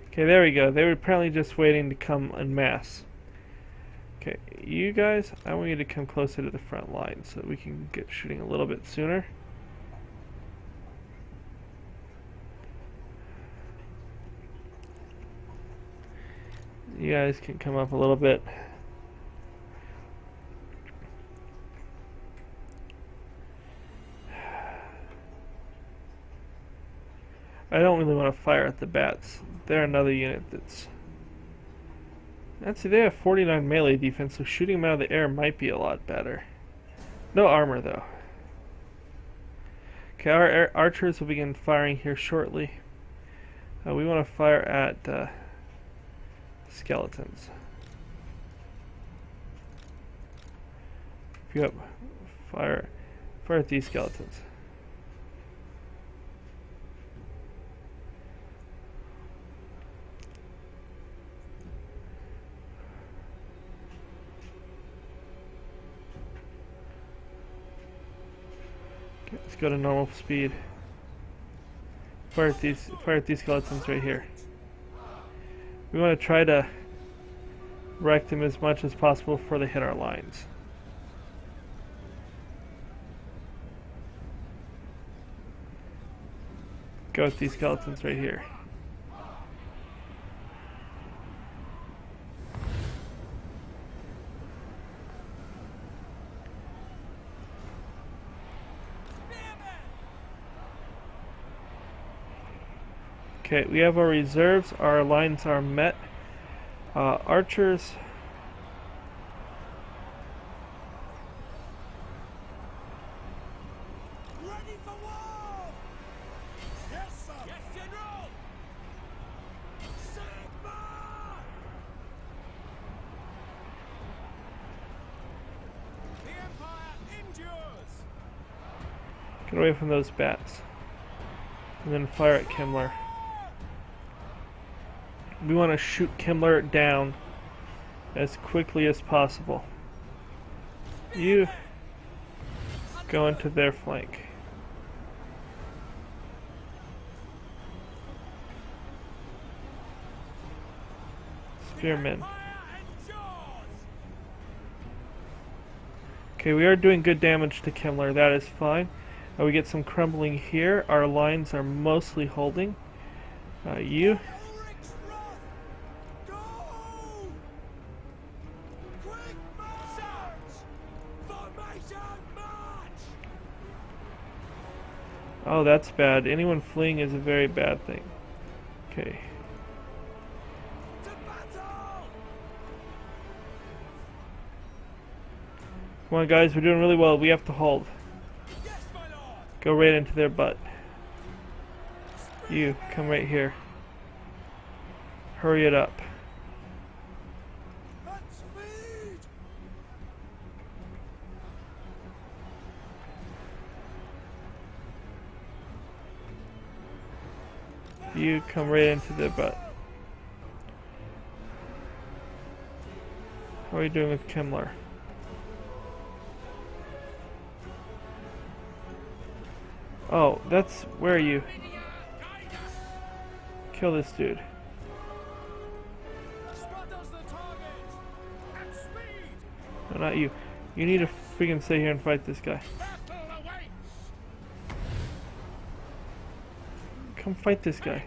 Okay, there we go. They were apparently just waiting to come en masse. Okay, you guys, I want you to come closer to the front line so that we can get shooting a little bit sooner. You guys can come up a little bit. I don't really want to fire at the bats. They're another unit that's... Actually, they have 49 melee defense, so shooting them out of the air might be a lot better. No armor, though. Okay, our archers will begin firing here shortly. We want to fire at skeletons. Yep, fire at these skeletons. Okay, let's go to normal speed. Fire at these skeletons right here. We want to try to wreck them as much as possible before they hit our lines. Go with these skeletons right here. Okay, we have our reserves. Our lines are met. Archers. Ready for war! Yes, sir! Yes, General! Sigma! The Empire endures! Get away from those bats. And then fire at Kimmler. We want to shoot Kimmler down as quickly as possible. You go into their flank. Spearmen. Okay, we are doing good damage to Kimmler. That is fine. We get some crumbling here. Our lines are mostly holding. You. Oh, that's bad. Anyone fleeing is a very bad thing. Okay. Come on, guys. We're doing really well. We have to hold. Go right into their butt. You, come right here. Hurry it up. You come right into their butt. How are you doing with Kimmler? Oh, that's... where are you? Kill this dude. No, not you. You need to freaking stay here and fight this guy. Come fight this guy.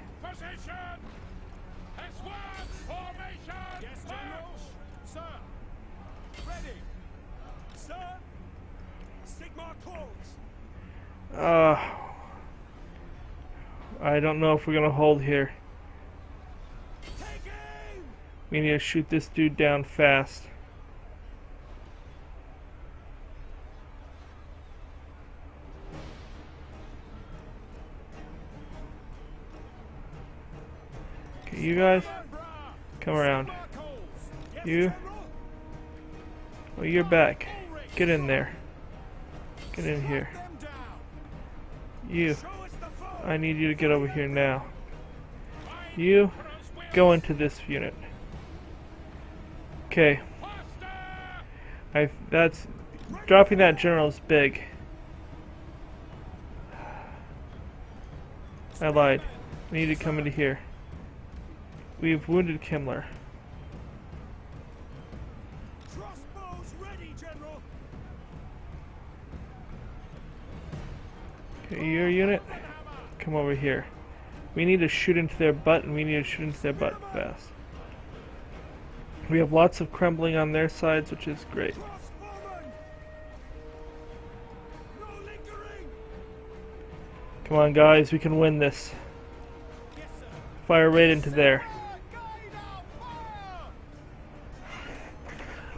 I don't know if we're gonna hold here. Take aim! We need to shoot this dude down fast. Okay, you guys, come around. You, oh, you're back. Get in there. Get in here. You, I need you to get over here now. You, go into this unit. Okay. That's dropping that general is big. I lied. We need to come into here. We've wounded Kimmler. Crossbows ready, General. Okay, your unit, come over here. We need to shoot into their butt, and we need to shoot into their butt fast. We have lots of crumbling on their sides, which is great. Crossbowmen. No lingering. Come on, guys, we can win this. Yes, sir. Fire right into there. Guide our fire.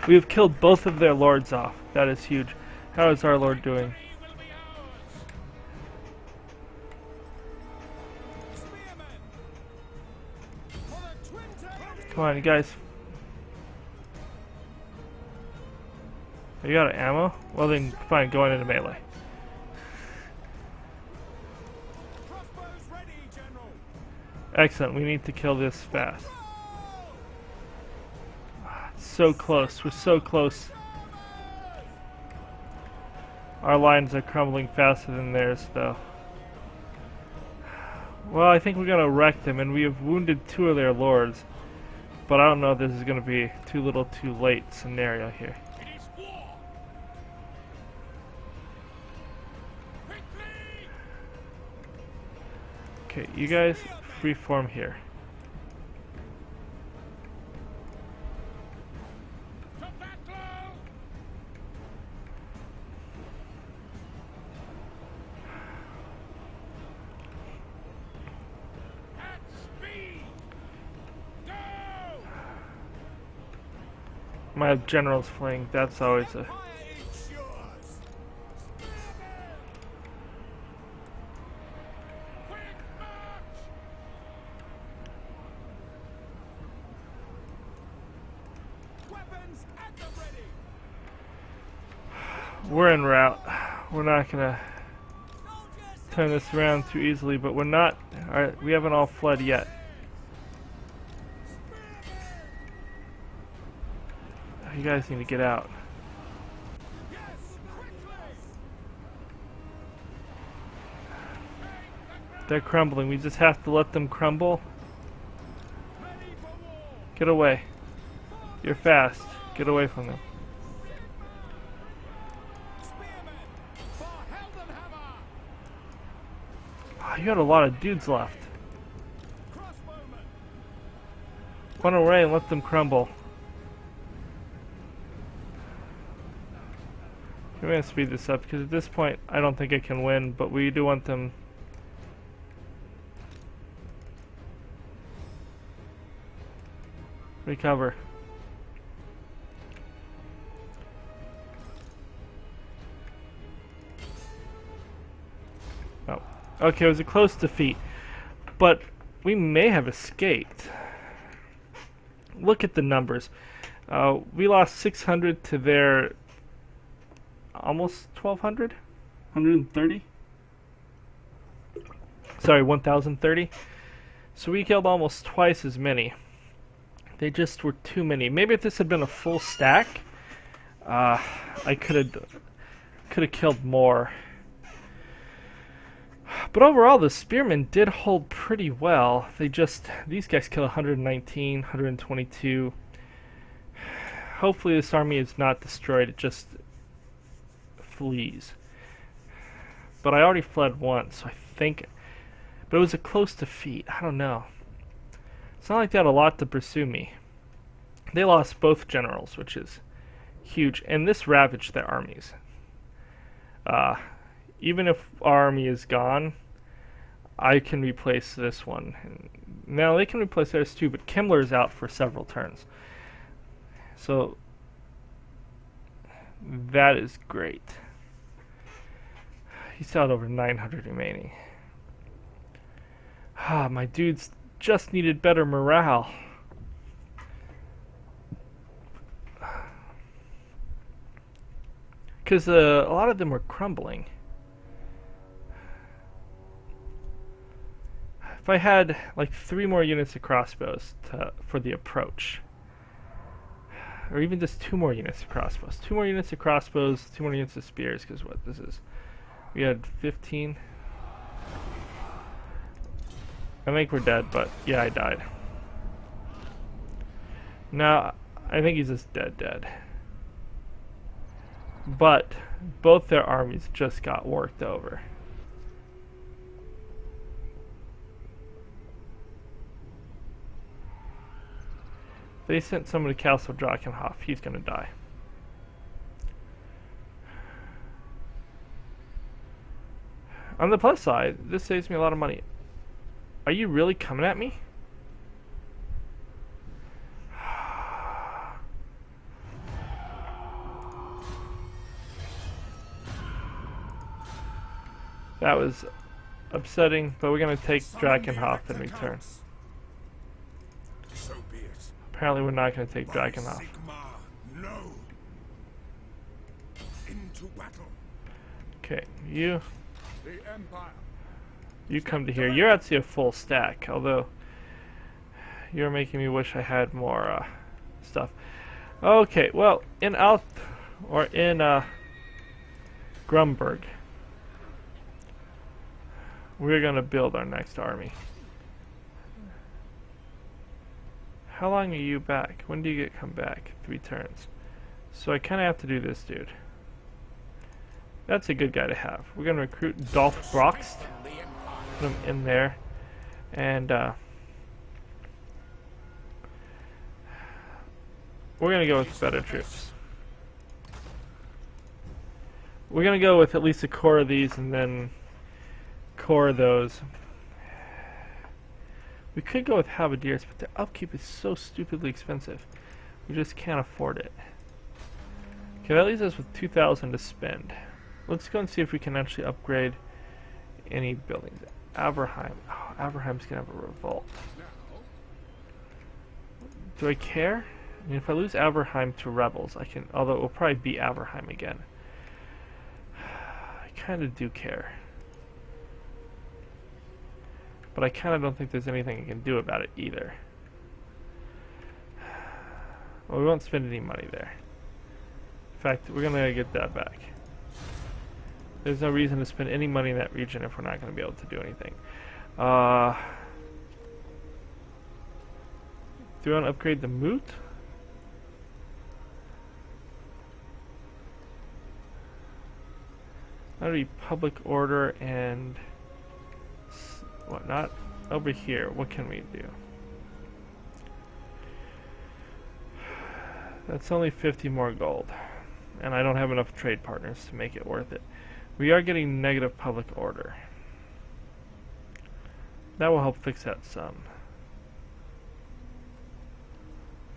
We have killed both of their lords off. That is huge. How is our lord doing? Spearmen. For the twin tail. Come on, you guys. Are you out of ammo? Well then, fine, go on into melee. Crossbows ready, General. Excellent, we need to kill this fast. So close, we're so close. Our lines are crumbling faster than theirs, though. Well, I think we're gonna wreck them, and we have wounded two of their lords. But I don't know if this is gonna be too little too late scenario here. It is war. Quickly. Okay, you guys freeform here. To battle. At speed. Go. My general's fleeing, that's always a... Fire is yours. Spearmen. Quick march. Weapons at the ready. We're en route. We're not gonna Soldiers. turn this around too easily, but we're not... Alright, we haven't all fled yet. You guys need to get out. Yes, quickly. They're crumbling, we just have to let them crumble. Ready for war. Get away. You're fast. Get away from them. Spearmen. For Heldenhammer. Oh, you got a lot of dudes left. Crossbowmen. Run away and let them crumble. I'm gonna speed this up because at this point I don't think I can win, but we do want them. Recover. Oh, okay, it was a close defeat, but we may have escaped. Look at the numbers. We lost 600 to their almost 1,200? 130? Sorry, 1,030. So we killed almost twice as many. They just were too many. Maybe if this had been a full stack, I could have killed more. But overall, the spearmen did hold pretty well. These guys killed 119, 122. Hopefully this army is not destroyed. It just flees. But I already fled once, so I think... But it was a close defeat. I don't know. It's not like they had a lot to pursue me. They lost both generals, which is huge. And this ravaged their armies. Uh, even if our army is gone, I can replace this one. Now they can replace theirs too, but Kimmler's out for several turns. So that is great. He's still over 900 remaining. Ah, my dudes just needed better morale. Because a lot of them were crumbling. If I had like 3 more units of crossbows for the approach, or even just 2 more units of crossbows, 2 more units of crossbows, 2 more units of spears, because what this is, we had 15. I think we're dead, but yeah, I died. Now, I think he's just dead. But both their armies just got worked over. They sent someone to Castle Drakenhof. He's gonna die. On the plus side, this saves me a lot of money. Are you really coming at me? That was upsetting, but we're gonna take Drakenhof in return. So be it. Apparently we're not gonna take Drakenhof. Sigma, no. Into battle. Okay, you The Empire. come to here. You're actually a full stack, although you're making me wish I had more stuff. Okay, well, in Grumberg, we're gonna build our next army. How long are you back? When do you come back? 3 turns. So I kind of have to do this, dude. That's a good guy to have. We're gonna recruit Dolph Broxt. Put him in there, and we're gonna go with better troops. We're gonna go with at least a core of these, and then core those. We could go with halberdiers, but their upkeep is so stupidly expensive. We just can't afford it. Okay, that leaves us with 2,000 to spend. Let's go and see if we can actually upgrade any buildings. Averheim. Oh, Averheim's gonna have a revolt. Do I care? I mean, if I lose Averheim to rebels, I can. Although it will probably be Averheim again. I kind of do care. But I kind of don't think there's anything I can do about it either. Well, we won't spend any money there. In fact, we're going to get that back. There's no reason to spend any money in that region if we're not going to be able to do anything. Do we want to upgrade the moot? That would be public order and whatnot. Over here, what can we do? That's only 50 more gold, and I don't have enough trade partners to make it worth it. We are getting negative public order. That will help fix that some.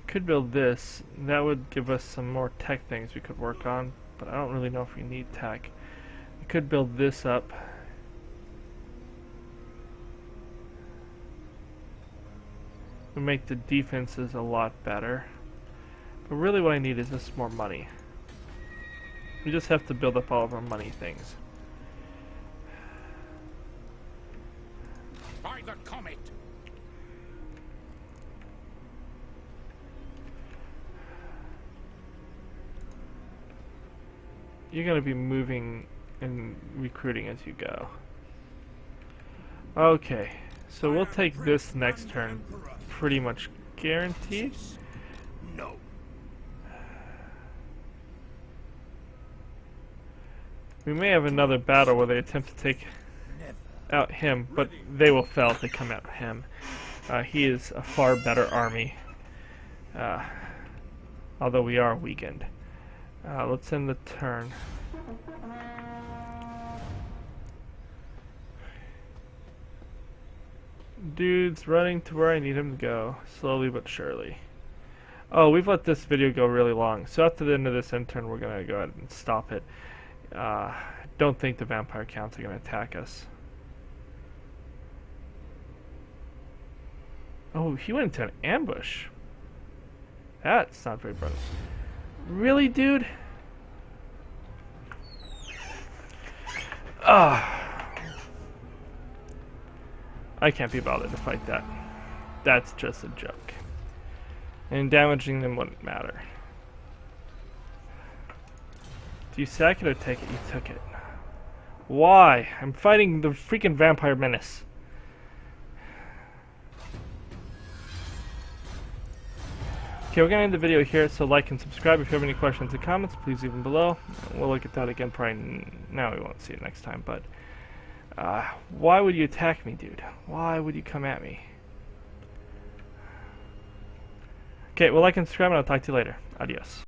Could build this. That would give us some more tech things we could work on, but I don't really know if we need tech. We could build this up. We make the defenses a lot better. But really what I need is just more money. We just have to build up all of our money things. By the comet! You're going to be moving and recruiting as you go. Okay, so we'll take this next turn pretty much guaranteed. No. We may have another battle where they attempt to take out him, but they will fail if they come at him. He is a far better army, although we are weakened. Let's end the turn. Dude's running to where I need him to go, slowly but surely. Oh, we've let this video go really long, so after the end of this intern, we're gonna go ahead and stop it. Don't think the vampire counts are gonna attack us. Oh, he went into an ambush. That's not very brave. Really, dude? I can't be bothered to fight that. That's just a joke. And damaging them wouldn't matter. Do you sack it or take it? You took it. Why? I'm fighting the freaking vampire menace. Okay, we're gonna end the video here, so like and subscribe. If you have any questions or comments, please leave them below. We'll look at that again probably. No, we won't see it next time, but why would you attack me, dude? Why would you come at me? Okay, well, like and subscribe, and I'll talk to you later. Adios.